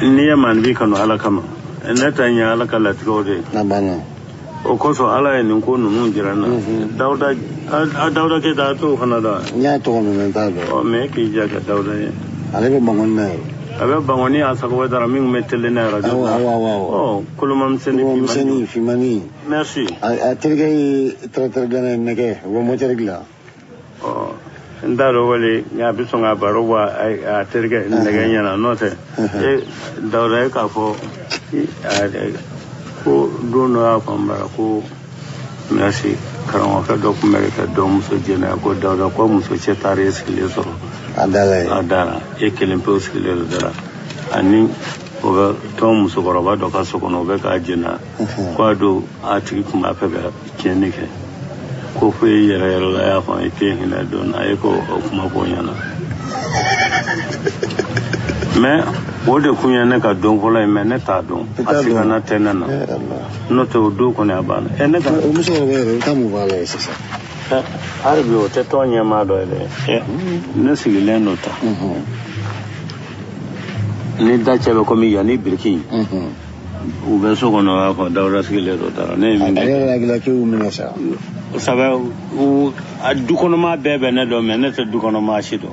niya man bi kanu ala kama netanya ala kala tigode nabana o koso ala en ko nunu jirana dauda ke da to kanada nya to men ta do o me ki jaga dauda ale be bangon na abe bangoni asako wedara min metele na radio oh kulumam seni fimani merci a tergay tratargana nege wo mo tergla oh ndaro wali nya bisonga barowa a tergay nege nyana note e dawra ka fo ko dono afamba ko merci karama ka dokumere do muso jena ko dawda ko muso chetare eskile so adala ekelempe usikile dara ani oga tom sokoroba do ka sokono be ka jina kwa do ati kuma pega kenike ko fe yere la ya fa ite hina do na eko kuma ko yana me wode kunya ne ka don vola me ne ta don asika na tenana no to do ko ne abana ne ka muso be ta mu vale sasa arbi o te tonya ma do ele ne sigile nota ni da cebe ko mi yani birki u be so kono fa dawra sigile do tara ne mi ay la ke u minasa sabe u addu kono ma bebe ne do men ne te du kono ma shido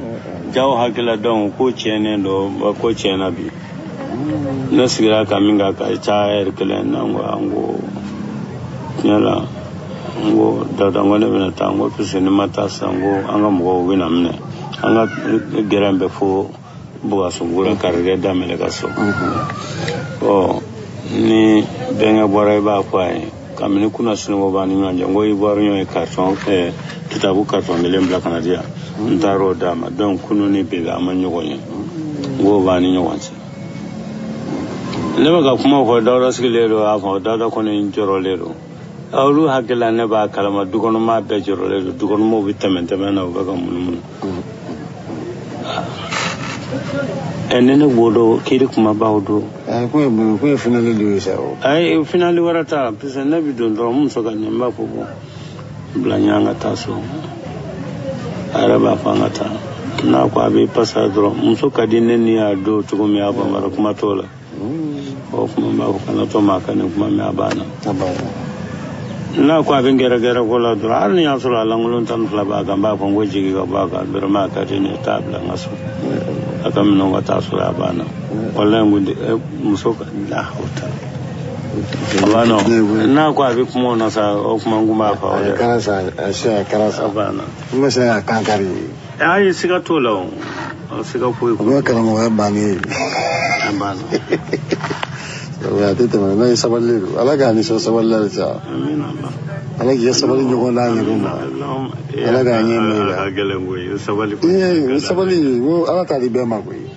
jaw hakila don ko chene do ko chena bi na sigira ka minga ka cha kele nango ango nyala ngo dada ngone bena tango pisini mata sango anga mo wina mne anga gerambe fo buga sungura karre da mele kaso o ni benga bora ba kwai kamini kuna sino ba ni nyanja ngo ibaru nyo carton kitabu carton mele mbla kanadia ntaro dama donc kuno ni be amanyo gonye ngo ba ni nyowanse leba ka kuma ko dawra sigilero afa dada kono injoro lero awlu hakila ne ba kalama dukono ma be joro lero dukono mo vitamin na ba ka mun enene wodo kiri kuma bawdo ko finally do so ay finally warata pisa na bidon do mun so ganya ma ko blanyanga taso araba fangata na ko abi pasadro mun so kadine ni ado to mi aba mara kuma tola o kuma ma ko kana to ma kana kuma mi abana na ko abi gera ko la do ar ni asula langulun tan fla ba gamba ko ngoji ga ba ga birma ka tini tabla ngaso akam no ngata asula bana wala ngundi musoka la hota abana na ko abi kuma na sa o kuma nguma fa o karasa bana kuma sa kankari ay siga tola siga ko ko kala mo bani abana ya tete na sabalero ala ga ni so sabalero cha amina ala ga sabali nyogo na ni ruma ala ga ni ni la gele ngoy sabali sabali wo ala tali be ma koy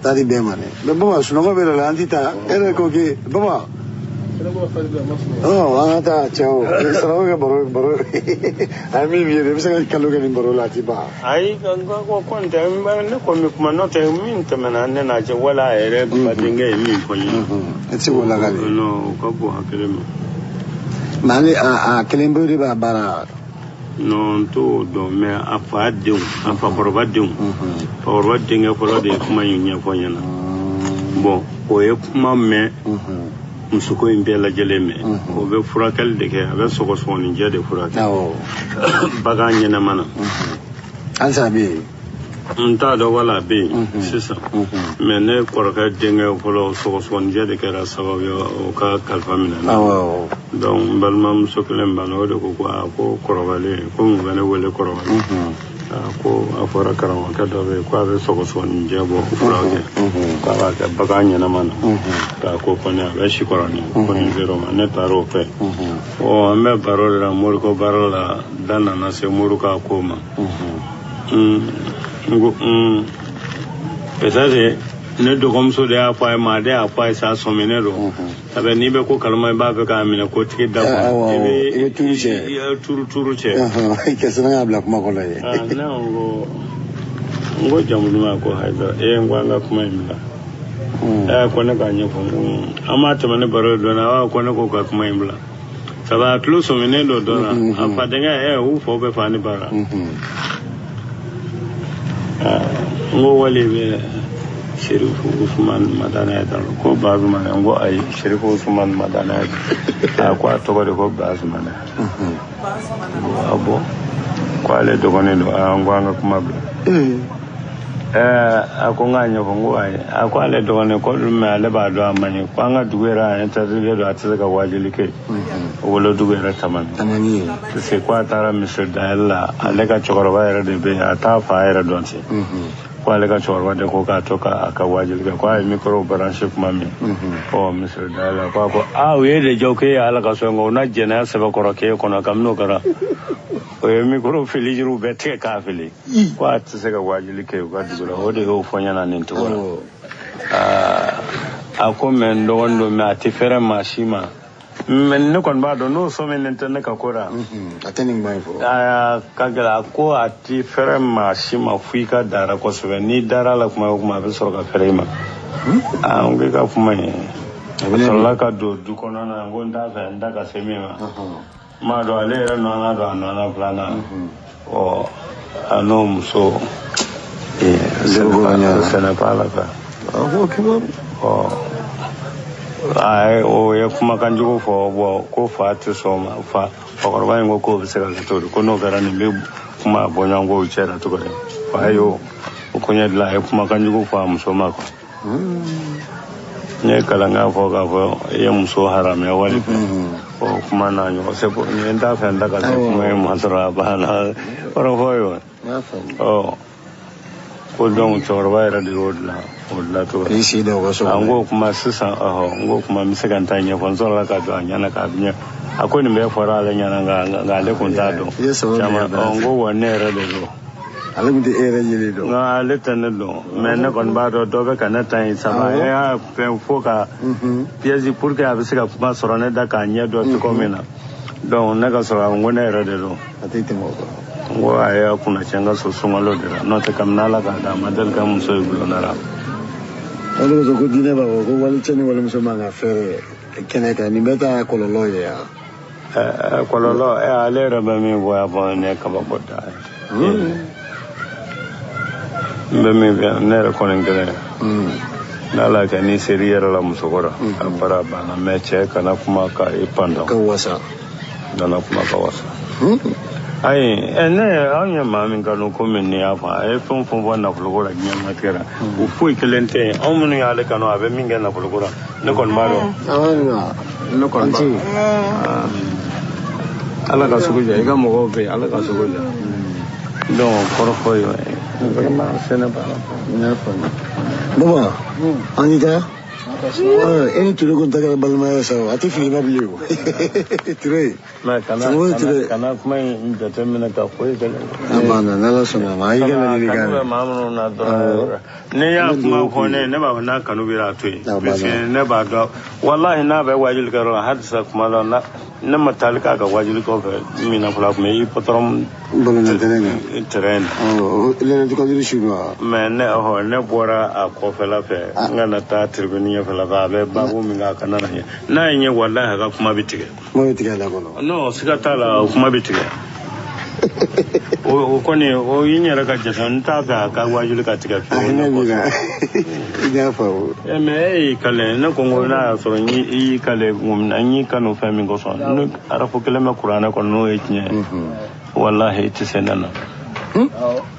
tali be ma ne be ba suno ma be la antita era ko ke baba oh ata chao saraw ga baro ami bi re bisa kallo ga ni baro la ti ba ai ganga ko kon ta ne ko mi kuma no te min te mana ne na je wala ere ba dinga mi ko ni eti wala ga no ko bo hakere mi mali a kelembo ri ba bara non to do me afa dum afa borba dum borba dinga ko de kuma yunya ko nyana bon ko e kuma me musuko imbe la jeleme o be furakal de ke abe soko soni jade furakal baga nyina mana an sabi nta do wala be sisa me ne koraka denga folo soko soni jade ke ra sababu o ka kalfa mina donc balma musoklen bano de ko ko korobale ko ngane wele korobale ko afora karawa ka do be ko abe soko soni jabo furakal ko aba baga nyina mana ta ko kone abe shikorani ko ni zero ne taro pe o ame baro la mur ko baro la dana na se muru ka koma pesade ne do kom so de afa ma de afa sa so mene ro abe ni be ko kalma ba be ka amina ko tike da ko e turu che ke sana abla kuma ko la ye na ngo jamu ma ko haida ngwanga kuma imla ko ne ka nyo ko ama to mane baro do na wa ko ne ko ka kuma imla saba tlo so mene do do na apa denga u fo be fani bara ngo wale be Sherifu Usman Madana ya ko bazu mana ngo ai Sherifu Usman Madana ya ko to ko ko bazu mana abo kwale to kone do ngwanga kuma ako nganya ko ngo ai akwale to kone ko me ale ba do amani kwanga duwera enta do ataka wajili ke wolo duwera tamani se kwa tara Mr. Dalla ale ka chokoro ba era de be ata fa era donse kwale ka chorwa de ko ka toka aka wajil ka kwa micro branch kuma mi o Mr. Dalla kwa ko we de joke ala ka so ngo na jena se ba koroke ko na kamno kara o micro filijiru bete ka fili kwa tse ka wajil ke ka digura o de ho fonya na ninto ako men do wondo mi atifere mashima men ne kon ba do no so men ne ka kora attending my for kagala ko ati fere ma shima fuika dara ko so ni dara la kuma be so ka fere ma ngi ka kuma ni sala ka do du kono na ngonda fa nda ka semema ma do ale ra no na plana o anom so le go na sana pala ka ai o ya kuma kan jugo fo bo ko fa ti so ma fa ko ba ngo ko be se ka to ko no garani be kuma bo nyango chera to ko fa yo ko nya la ya kuma kan jugo fa muso ma ko ne kala nga fo ga fo ya muso haram ya wali ko kuma na nyo se ko ne nda fa nda ka se kuma ma tra ba na oro fo yo ko don chorba era di rodla to isi da wasu ango kuma sisa ngo kuma misaganta nya fonzo la ka do nya na ka nya akwai ni me fara la nya ga le kun ta do chama ngo wonne era de do alamu de era yele do na le tan do me na kon ba do be kana tan sama ya pe foka piezi pour que avec ka kuma sorone da ka nya do to komena don na ka sora ngo na era de do atite mo ngo aya kuna changa so sungalo de no te kamnala ka da madal ka muso yulo na ra olo zo ko dine ba ko wali cheni wala muso manga fere kene ka ni beta kololo ya kololo ale raba mi bo ya bo ne ka ba boda be mi be ne ra konen gele nala ka ni seriyar la muso gora para bana meche kana kuma ka ipando ka wasa dana kuma ka wasa ai ene anya mami ngano komeni afa e fon na fulgora nyama tera u foi kelente omunu ya le kanu abe minga na fulgora ne kon maro no kon ba ala ka suguja iga mo be ala ka suguja don korofo yo ma sene ba na fa baba anita ini tuh gue tak balma ya so, ati film apa liu? Tuh. Nah karena kuma entertainment ka koi kale. Amana nala sona mai kale ni kan. Mamu na do. Ne ya kuma ko ne ba na kanu bira to. Ne ba do. Wallahi na ba wajil karo hadisa kuma na na matalika ga wajil ko mi na fula kuma yi potrom bolon terrain. Le to ko diri shuba. Me ne ho ne bora a ko fela fe ngana ta tribuni ya fela ba be babu mi ga kana na yin wallahi ga kuma bitige. Mo bitige la kono. No sikata la kuma bitige. O koni o yinyara ka jatan ta ka wajil ka tiga fi. Ne mi ga. Ina fa o. Me kale na kongo na so yi kale ngum na yi kanu fa mi go so no arafu kele ma qur'ana ko no e tinye wallahi tisenana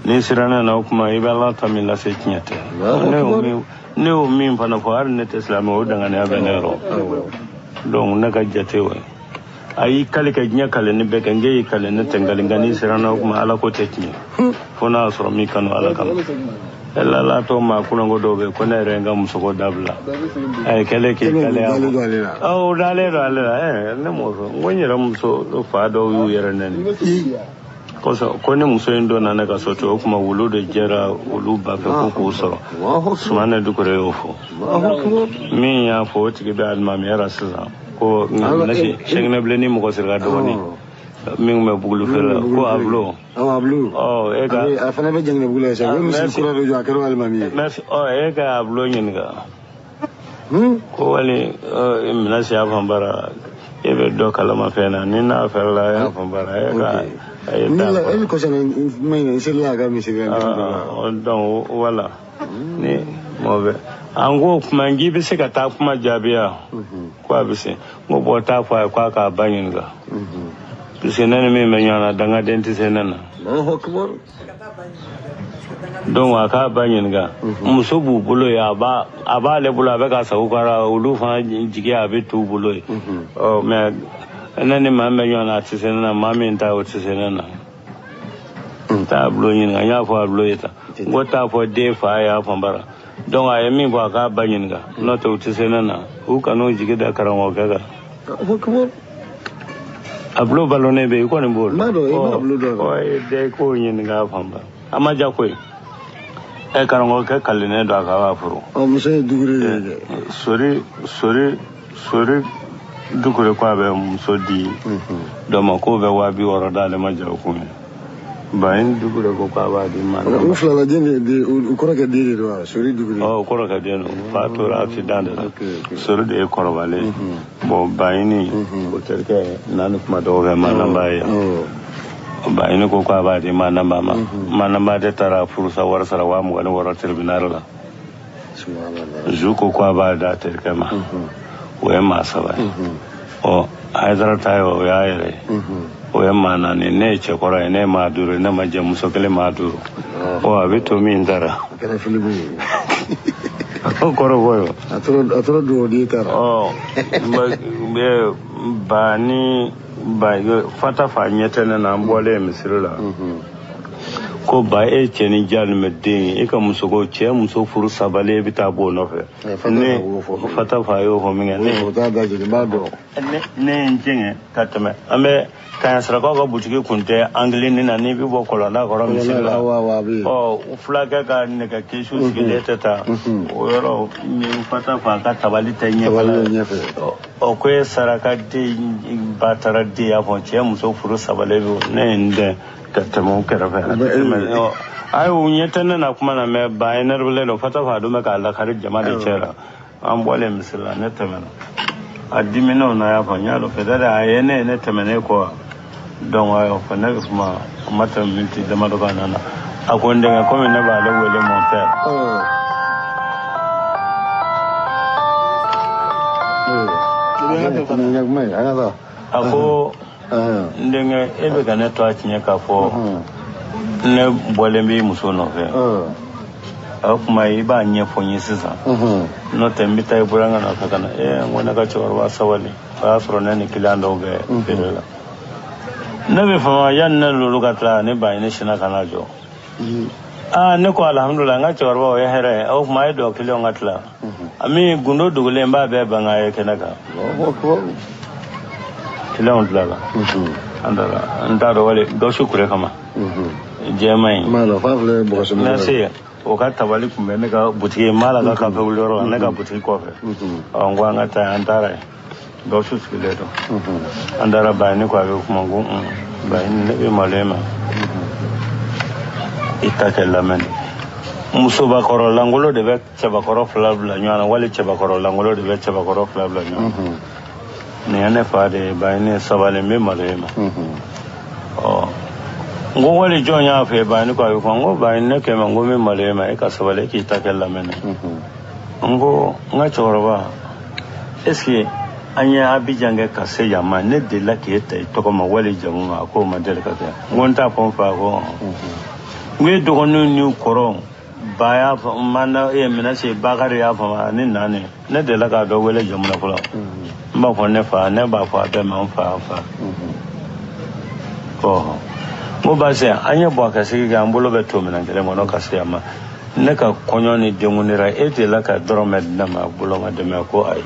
ni sirana na kuma ibala tamila se tinyate ne o mi fa na ko ar ne islam o daga ne abenero donc na ga jate wa ayi kale ka nya kale ne be kan ge kale ne tengal ngani sirana kuma ala ko tetinye fona so mi kanu ala kam ella la to ma kuna ngodo be ko ne renga muso dabla ay kele ke kale o dale ne mo ngonyera muso do fa do yu yere nen ko ne muso ndo na ka so to kuma wulu de jera wulu ba ko so sumana du ko re ofo mi ya fo ti be alma mi era sa ko na shengna bleni mo ko sirga do ni min me bugulu fela ko ablo ega afana be jangne bugulu sa mi si kura do akero almami merci ega ablo nyinga ko wali mina si afambara ebe do kala ma fena ni na fela ya afambara ega nila el ko sana mai na sila ga mi siga don wala ni mobe ango kuma ngibi sika ta kuma jabiya kwa bise ngo bota fa kwa ka banyinga senene me menyana danga denti senena don wa ka banyin ga muso bu bulo ya ba le bulo be ka sa ukara ulu fa jigi abe tu bulo o me enene ma menyana tisenena ma me nta o tisenena ta bulo yin ga ya fa bulo yeta ngota fo de fa ya fambara don ay mi ba ka banyin ga no to tisenena u kanu jigi da karango ga ablo balone be ko ne bol mado e ablo do o de ko yin ga famba amaja ko e karango ke kaline do ga wa furu o muso dugure sori dugure ko be muso di do ma ko be wa bi woro dale maja ko bayin dugure ko ba di man o fla la jeni de o ko ka de do sori dugure o ko ka de no fa to accident sori de ko robale bo bayini ko terke nan kuma do ga manamba ya bayini ko ba di manamba de tara fursa war sara wa mu wani waro tribunal la zuko kwa ba da ta kama wayan masa ba o haidara tayo ya yare wayan mana ne ce kora ne maduro na maje muso kele maduro o abito mi ndara kana filibu koro boyo atoro do di tara ba ni ba fata fa nyete na mbole misirila ko ba e cheni jal medin e ka muso ko che muso furu sabale bita bo no fe ne fata fa yo ho minga ne da da ji ba do ne njenge katame ame kan sara ko butiki kunte angle ni na ni bi bo ko la ko misirila o flaga ka ne ka keshu sigilete ta o yoro ni fata fa ka tabali tanye o ko sara ka de batara de ya fo che muso furu sabale ne nde katamo kerafe ai unyete na kuma na me bayanar bule no fata fadu me ka Allah kare jama'a da cera an bole misala ne tamana addimino na ya fanya lo fedara ayene ne tamane ko don wayo fa na kuma mata minti da madoka nana akwai daga kuma na ba lawele mon père ako ndenge ebe kana to achinya ka fo ne bolembi muso no fe akuma iba nye fonyi sisa no tembita iburanga na kakana ngona ka chorwa sawali asro ne kilando ge pedala nabe fama yanna lulugata ne ba ne shina kana jo ne ko alhamdulillah nga chorwa ya here akuma do kilo ngatla ami gundo dugule mba be banga ye kenaka kilon dlaga andara ndaro wale goshu kure kama jemai mala fafle bokasu merci o ka tabali kumbe ne ka butiki mala ka ka fuloro ne ka butiki kofe ngwa ngata andara goshu skileto andara ba ni kwa kuma ngu ba ni ne malema itakella men muso ba koro langolo de be chaba koro flabla nyana wale chaba koro langolo de be chaba koro flabla nyana ne ane fade ba ne sabale me malema ngo wale jonya fe ba ni kwa ko ngo ba ne ke mango me malema e ka sabale ki takella men ngo nga chorba eski anya abijanga ka se yama ne de la ki ete to ko ma wale jamu ko ma de ka ta ngonta pon fa ko we do onu ni koro baya mana e mina se bagare ya fa ni nane ne de la ka do wele jamu na kula mba ko ne fa ne ba fa be ma fa ko mo ba se anya bo ka se ga mbulo be to mina ngere mo no ka se ama ne ka konyo ni de ngunira e de la ka dromed na ma bulo ma de me ko ai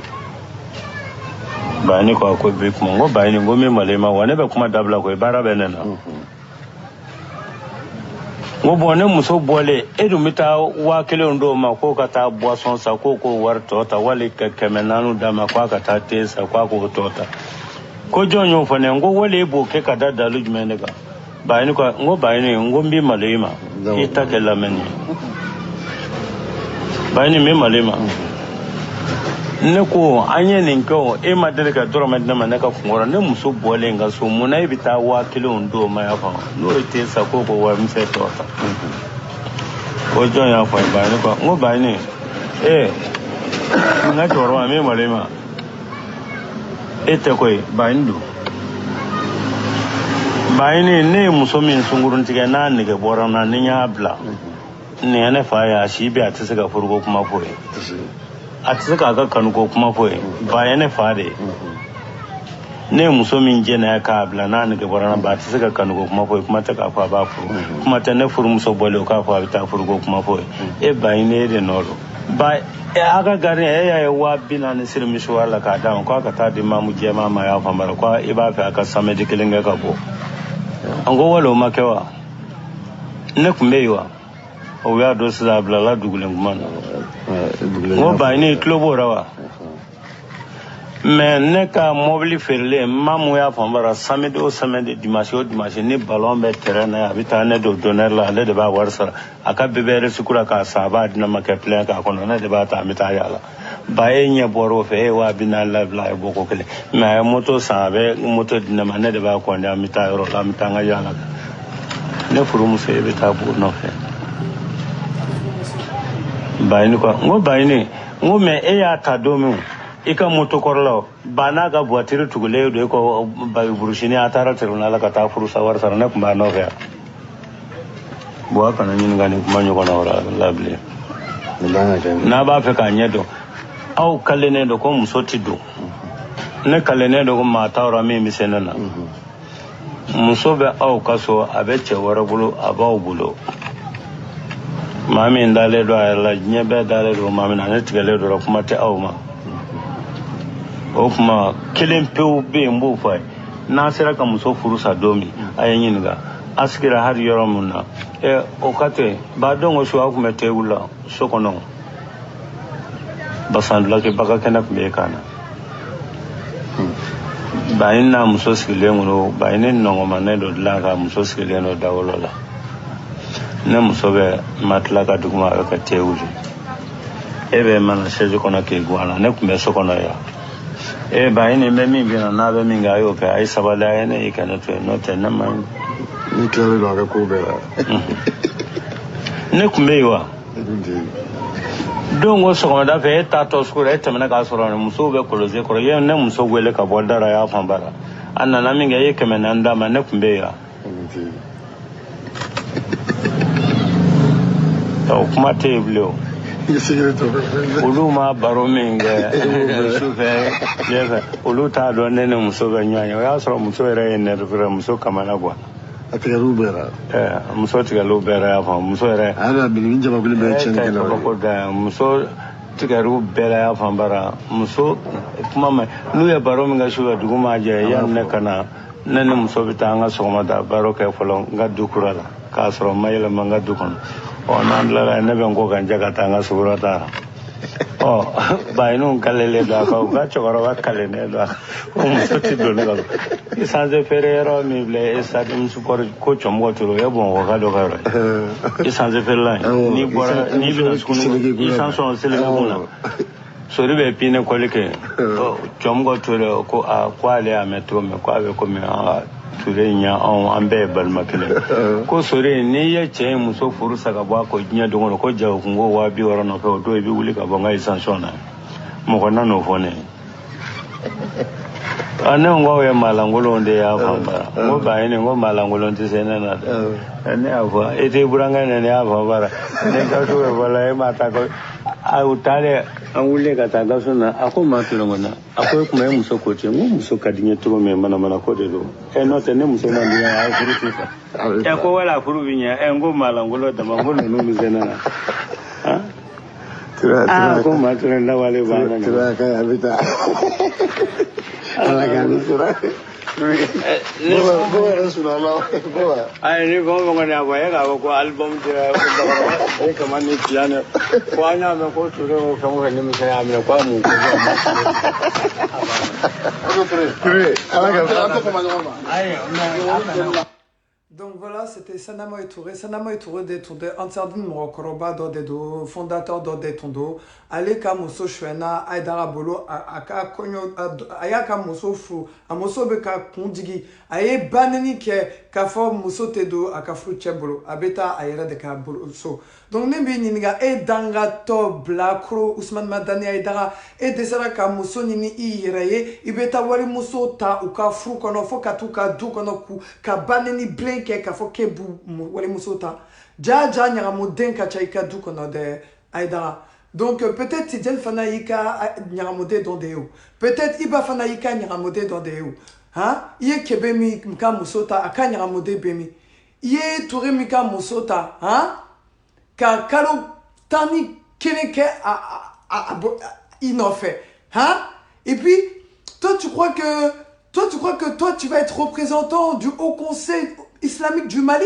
ba ni ko be kuma ngo ba ni ngo me malema wane be kuma dabla ko bara be nena ngo bone muso bole edumita wa kele ndo ma ko ka ta boisson sa ko warto ta wale ka kemenanu dama kwa ka ta tesa kwa ko tota ko jonyo fane ngo wale bo ke ka dada lujmene ka ba ni ko ngo ba ni ngo mbi malema ita ke lameni ba ni me malema ne ko anye nin ko e madere ka doro madina manaka kungora ne muso bole nga so munai bita wa kilo ndo ma ya fa no te sa ko wa mse tota ko jon ya fa ba ne ko ngo ba ni na doro me malema ete ko ba ndu ba ni ne muso min sungurun tiga na ne ga borana ni ya bla ne ne fa ya shi bi a ta saka furgo kuma ko a ta saka ga kanu ko kuma ko ba ya ne fa de ne muso min je na ka bla na ne ga borana ba ta saka kanu ko kuma ko kuma ta ka fa ba furu kuma ta ne furu muso bole ka fa ta furgo kuma ko ba ne de noro ba aga gari ya wa bina ne sir mi so wala ka da ko ka ta di mamu je mama ya fa mara ko ba fa aka same dikilinga ka bo an go walo makewa ne kumbewa o ya do sa bla la dugulen man ngo ba ni klobo rawa mais ne ka mobile ferle mamu ya fambara samedi dimanche ni ballon be terrain ya bita ne do donner la le de ba warsa aka bebere sukura ka saba dina make plan ka kono ne de ba ta mita yala ba enye boro fe wa bina la bla boko kele mais moto sabe moto dina ne de ba ko nda mita yoro la mita nga yala ne furu muso be ta bu no fe bayini quoi ngo bayini ngo me e ya ta domu ika moto korlo bana ga voiture tugule do ko ba burushini atara teruna la kata furu sawar sarana kuma no ga bo kana nyin ngani kuma nyoko na ora labli na ba fe ka nyedo au kalene do ko musoti do ne kalene do ko mata ora mi misenana musobe au kaso abeche warabulu abaw bulo mami ndale do ala nyebe dale do mami na ne tigale do kuma te au ma o kuma kilen pew be mbo fay na sera ka muso furusa domi ayenyin ga askira har yoromuna o kate ba dongo so akuma te wula sokono basandla ke baka kana be kana bayina muso sigile ngono bayinen nongo manne do la ka muso sigile no dawolola ne muso be matla ka duguma ka tewuli ebe mana sejo kona ke gwana ne kumbe sokono ya bayine me mi bina na be mi ga yo ka ai sabala ene ikana to no tena man ni klare lo ka ko be ne kumbe yo dongo so da fe ta to skura temna ka soro ne muso be koloze koro ye ne muso wele ka bodara ya fambara anna na minga ye kemena nda ma ne kumbe ya to kuma te blo ulu ma baro minga sufe leva ulu ta do ne muso be nyanya ya soro muso re ne re muso kamana gwa atiga rubera muso tiga rubera ya fa muso re ala bi ninja ba gulbe chen kala ko da muso tiga rubera ya fa bara muso kuma ma nu ya baro minga shuga duguma je yan ne kana ne muso bitanga soma da baro ke folo ngaddu kurala ka soro mayela manga dukon o nan la ne ben ko ganja ka tanga surata oh bayinu kalele da ka ga chogoro ga kalene da muso ti do ne ga isanze ferero mi ble esadi musukor ko chomgo turo ya bon ko ga do ga isanze ferla ni bora ni bi skunu isanso sele ngona so ribe pine ko leke chomgo turo ko a kwale a metro me kwa be ko me a ture nya on ambe bal makele ko sore ni ye che muso furusa ga ba ko nya do ko ja ko ngo wa bi woro no ko do bi wuli ka bonga isanso na mo ko na no fone ane ngo we malangolo nde ya famba ngo bayine ngo malangolo nti senana ane ava ete buranga ne ava bara ne ka to we bala e mata ko au tale angule ka ta gasuna ako matulongo ngona ako kuma e muso ko che ngo muso kadinye to me mana ko de do e no tene muso na ndiya a furu tisa e ko wala furu binya e ngo malangolo da mangolo no misenana ha tira ko matulongo na wale bana tira ka abita ala gani sura boa rasulullah boa ai ni ko ngone aboye ga ko album tira ko e kama ni piano ko anya me ko turo ko mo ni mi sa amina kwa mu ko tire ala ga Donc voilà, c'était Sanama Touré. Sanama Touré de Touré, Ansardin Morokoroba, Dodedo, fondateur d'Odetondo, Aleka Moso Shwena, Aydara Bolo, Aka Konyo, Ayaka Moso Fu, Amoso Beka Kondigi, Aye Banani Ke, Kafo Moso Tedo, Akafru Chebolo, Abeta Ayera de Kabolo. Donc Nembi Niniga, E Danga To, Blakro, Ousmane Madani Aydara, E Desera Kamoso Nini Iraye, Ibeta Wari Moso Ta, Uka Fru Kono, Fokatuka, Dukono Ku, Kabanani Blink. Ka fo kebu wale musota ja nyara moden ka chaika du kono de aidara donc peut-être Tidjel fanaika nyara modé dans des peut-être Iba fanaika nyara modé dans des hein ye kebemi mka musota aka nyara modé bemi ye touré mika musota hein ka kalo tani keneke inofé hein et puis toi tu crois que toi tu vas être représentant du Haut Conseil islamique du Mali?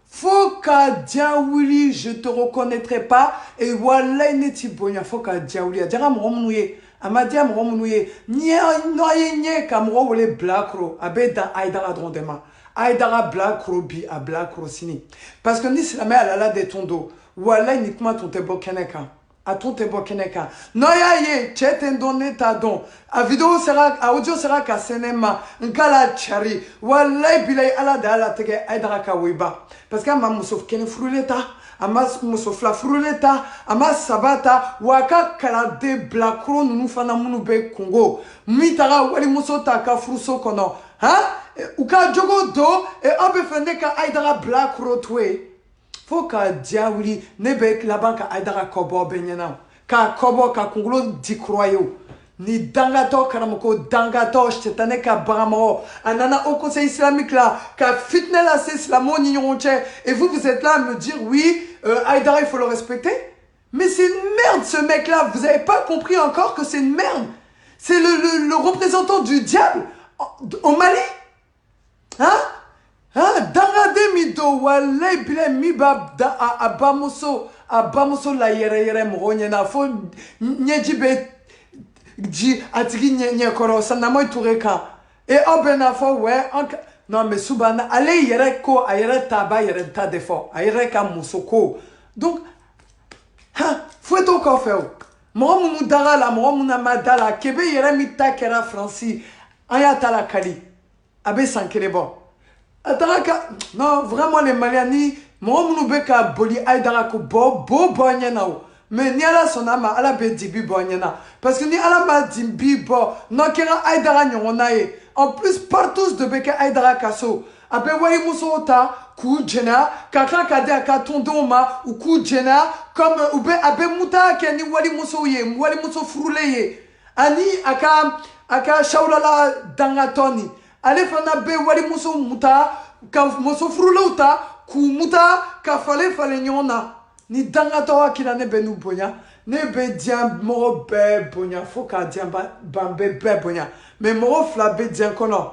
Faut qu'à Diaouli, je te reconnaîtrai pas. Et voilà, neti bonya, faut qu'à Diaouli. Adira mromnouye. Amadia mromnouye. Nye noye nye kamro wole blakro. Abeda aidara drondema. Aidara blakro bi a blakro sini. Parce que ni islamé alala de tondo. Voilà, uniquement ton tebo keneka. À ton tebo keneka. Noya ye, cheten donne ta don. A vidéo sera, a audio sera ka senema. Nkala chari. Wallahi bilay ala da ala tege aidara ka wiba. Parce que ma moussouf kene fruleta. ama muso fila furulen ta ama saba ta wa ka kalanden bilakoro ninnu fana minnu bɛ kungo min taga walimuso ta ka furuso kɔnɔ u ka jogo don aw bɛ fɛ ne ka Aidara bilakoro to yen fo ka diya wuli ne bɛ laban ka Aidara kɔbɔ bɛ ɲɛna k'a kɔbɔ ka kunkolo di kura ye o ni dangatɔ karamɔgɔ dangatɔ sitani ka baganmɔgɔ a nana au conseil islamique là ka fitna lase silamɛw ni ɲɔgɔn cɛ et vous êtes là à me dire oui Aidara il faut le respecter mais c'est une merde ce mec là vous avez pas compris encore que c'est une merde c'est le représentant du diable au Mali dangade mi do wallahi bile mi ba abamuso la yɛrɛ mɔgɔ ɲɛna fo ɲɛji bɛ ji a tigi ɲɛkɔrɔ sanamɔ ture kan aw bɛ na fɔ wɛ non mais subana ale yɛrɛ ko a yɛrɛ ta b'a yɛrɛ ta de fɔ a yɛrɛ ka muso ko donc foyi t'o kɔfɛ o mɔgɔ minnu daga la mɔgɔ minnu ma da la kebe yɛrɛ min ta kɛra Faransi an y'a ta la kali a bɛ san kelen bɔ a taga ka non vraiment les Maliens ni mɔgɔ minnu bɛ ka boli Aidara ko bɔ ɲɛna o mais ni ala sɔnna ma ala bɛ dibi bɔ ɲɛna parce que ni ala ma dibi bɔ n'o kɛra Aidara ɲɔgɔnna ye en plus partout de bɛ kɛ Aidara ka so a bɛ warimusow ta k'u jɛnɛya ka tila ka di a ka tɔndenw ma u k'u jɛnɛya comme a bɛ muta kɛ ni warimusow ye warimuso furulen ye ani a ka sawulala dangatɔ ni ale fana bɛ warimuso muta ka muso furulenw ta k'u muta ka falen ɲɔgɔn na ni dangatɔ hakilila ne bɛ n'u bonya ne bɛ diɲɛ mɔgɔ bɛɛ bonya fo k'a diɲɛ ban bɛɛ bonya mais mɔgɔ fila bɛ diɲɛ kɔnɔ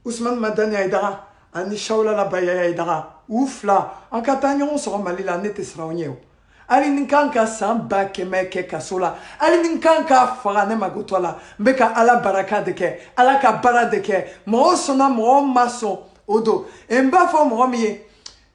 Ousmane Madani Aidara ani Sawulala Bayaya Aidara u fila an ka taa ɲɔgɔn sɔrɔ Mali la ne tɛ siran ɲɛ o hali ni kan ka san 100 kɛ kaso la hali ni kan ka faga ne mago t'a la n bɛ ka ala baraka de kɛ ala ka baara de kɛ mɔgɔ sɔnna mɔgɔ ma sɔn o don n b'a fɔ mɔgɔ min ye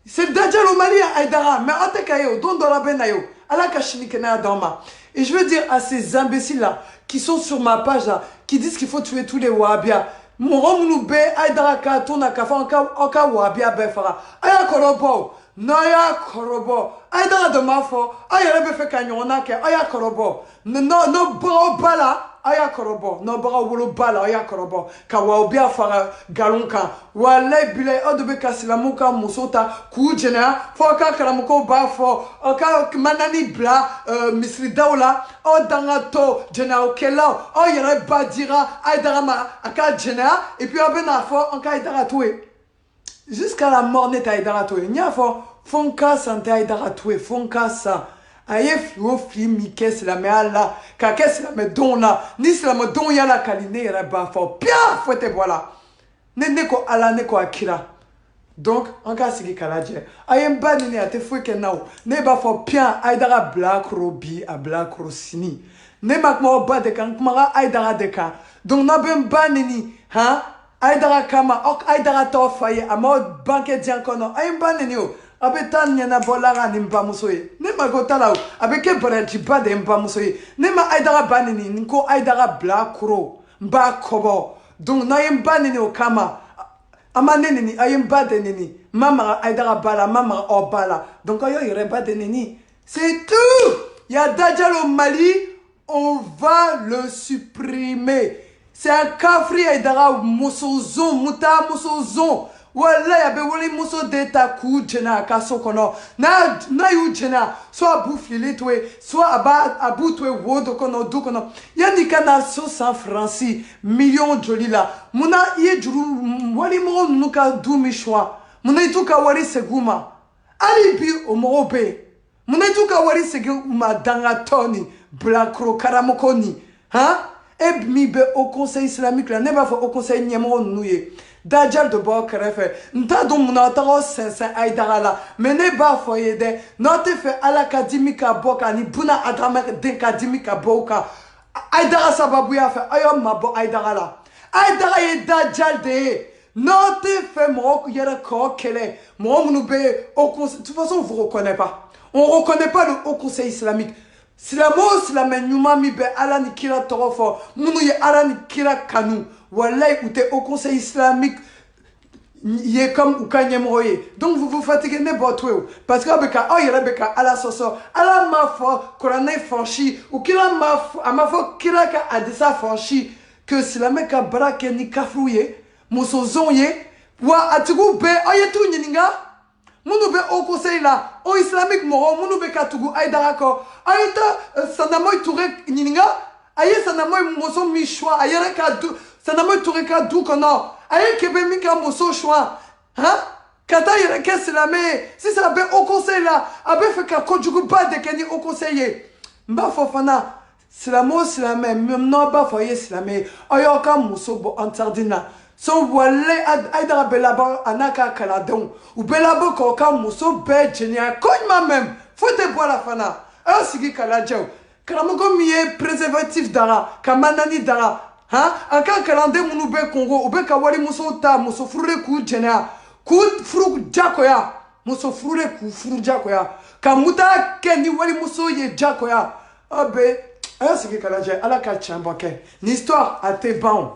c'est Dajjal au Mali Aidara mais an tɛ ka ye o don dɔ la bɛ na ye o ala ka sini kɛnɛya d'an ma et je veux dire à ces imbéciles là qui sont sur ma page là qui disent qu'il faut tuer tous les Wahhabiens mɔgɔ minnu bɛ Aidara ka tɔn na k'a fɔ aw ka Wahhabia bɛɛ faga a y'a kɔrɔbɔ o n'a y'a kɔrɔbɔ Aidara de m'a fɔ aw yɛrɛ bɛ fɛ ka ɲɔgɔnna kɛ aw y'a kɔrɔbɔ n'o bagaw ba la aw y'a kɔrɔbɔ n'o bagaw wolo ba la aw y'a kɔrɔbɔ ka Wahhabia fara nkalon kan walayi bilayi aw de bɛ ka silamɛw ka muso ta k'u jɛnɛya fo aw ka karamɔgɔw b'a fɔ aw ka manani bila misiridaw la aw dangatɔ jɛnɛyakɛlaw aw yɛrɛ ba dira Aidara ma a ka jɛnɛya et puis aw bɛ n'a fɔ an ka Aidara to yen jusqu'à la mort ne tɛ Aidara to yen n y'a fɔ fo n ka san tɛ Aidara to yen fo n ka san a ye fili o fili min kɛ silamɛya la ka kɛ silamɛdenw la ni silamɛdenw y'a lakali ne yɛrɛ b'a fɔ piya foyi tɛ bɔ a la ne ko ala ne ko a kira donc an ka sigi k'a lajɛ a ye n ba ɲini a tɛ foyi kɛ n na o ne b'a fɔ piya Aidara bilakoro bi a bilakoro sini ne ma kuma o ba de kan n kumara Aidara de kan donc n'a bɛ n ba ɲini Aidara kama Aidara t'aw fa ye a m'aw bange diɲɛ kɔnɔ a ye n ba ɲini o a bɛ taa ɲɛnabɔla ka ni n bamuso ye ne mago t'a la o a bɛ kɛ barajiba de ye n bamuso ye ne ma Aidara ba ɲini ni ko Aidara bilakoro n b'a kɔbɔ donc n'a ye n ba ɲini o kama a ma ne ɲini a ye n ba de ɲini n ma maga Aidara ba la n ma maga aw ba la donc a y'aw yɛrɛ ba de ɲini c'est tout il y a Dajjal au Mali on va le supprimer c'est un kafri Aidara musozon muta musozon wallahi a bɛ wele muso de ta k'u jɛnɛ a ka so kɔnɔ n'a y'u jɛnɛ soit a b'u filili to yen soit a b'u to yen wo dɔ kɔnɔ du kɔnɔ yanni ka na so san Faransi miliyɔn joli la munna i ye juru warimɔgɔ ninnu ka du min suɲɛ munna i t'u ka wari segin u ma hali bi o mɔgɔw bɛ yen munna i t'u ka wari segin u ma dangatɔ ni bilakoro karamɔgɔ ni e min bɛ au conseil islamique la ne b'a fɔ au conseil ɲɛmɔgɔ ninnu ye Dajjal de bɔ kɛrɛfɛ n t'a dɔn munna aw tagaw sɛnsɛn Aidara la mais ne b'a fɔ ye dɛ n'aw tɛ fɛ ala ka dimi ka bɔ kan ni buna adamaden ka dimi ka bɔ o kan Aidara sababuya fɛ aw y'aw mabɔ Aidara la Aidara ye Dajjal de ye n'aw tɛ fɛ mɔgɔw yɛrɛ k'aw kɛlɛ mɔgɔ minnu bɛ au conseil de toute façon on vous reconnaît pas on reconnaît pas le haut conseil islamique silamɛ o silamɛ ɲuman min bɛ ala ni kira tɔgɔ fɔ minnu ye ala ni kira kanu wallahi u tɛ au conseil islamique ye comme ou kanyemroye. Donc vous vous fatiguez ne botwe parce que beka oh yere beka ala soso ala mafo korana franchi ou kila mafo amafo kila ka adisa franchi que si la meka barake ni kafrouye muso zonye wa atugu be ayetu nyininga munu be au conseil là au islamique moro munu be katugu aidarako ayeta sanamoy touré nyininga aye sanamoy moso mi choix ayere ka du sanamoy touré ka du kono aye kebe mi ka moso choix hein kata yere ke silame si ça be au conseil là abe fait ka kojugu ba de keni au conseiller mba fofana silamo silame même no ba foye silame ayoka moso bo antardina so wale aidara belaba anaka kaladon ou belabo koka muso be genia koima même faut te boire la fana sigi kaladjao kalamogo miye préservatif dara kamanani dara hein aka kalande munu be Congo ou be kawali muso ta muso frure ku genia ku fru jakoya muso frure ku fru jakoya kamuta keni wali muso ye jakoya abe sigi kaladja ala ka chambake ni histoire à tes bancs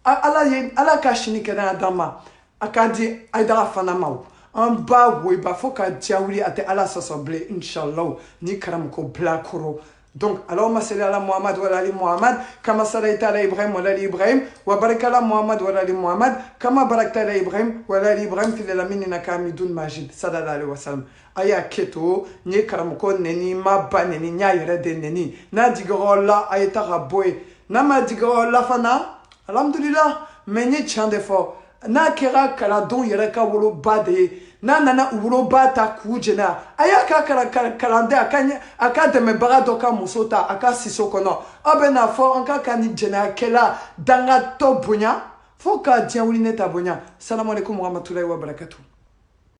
ala ka shini kena dama akadi aidara fanamau an ba wo ba foka diawli ate ala sasoble inshallah ni karam ko blakoro donc allahumma salli ala muhammad wa ali muhammad kama sallaita ala ibrahim wa ali ibrahim wa barik ala muhammad wa ali muhammad kama barakta ala ibrahim wa ali ibrahim fil alamin innaka hamidun majid sallallahu alaihi wasallam aya keto ni karam ko neni mabba neni nya yere de neni na digoro la ayta raboy na ma digoro la fana alhamdulillah menye chande fo na kera kala don yere ka wolo bade na nana wolo bata kujena aya ka kala de akanya akade me barado ka musota aka sisokono abena fo anka kani jena kela danga to bunya fo ka diawli neta bunya. Assalamu alaikum wa rahmatullahi wa barakatuh.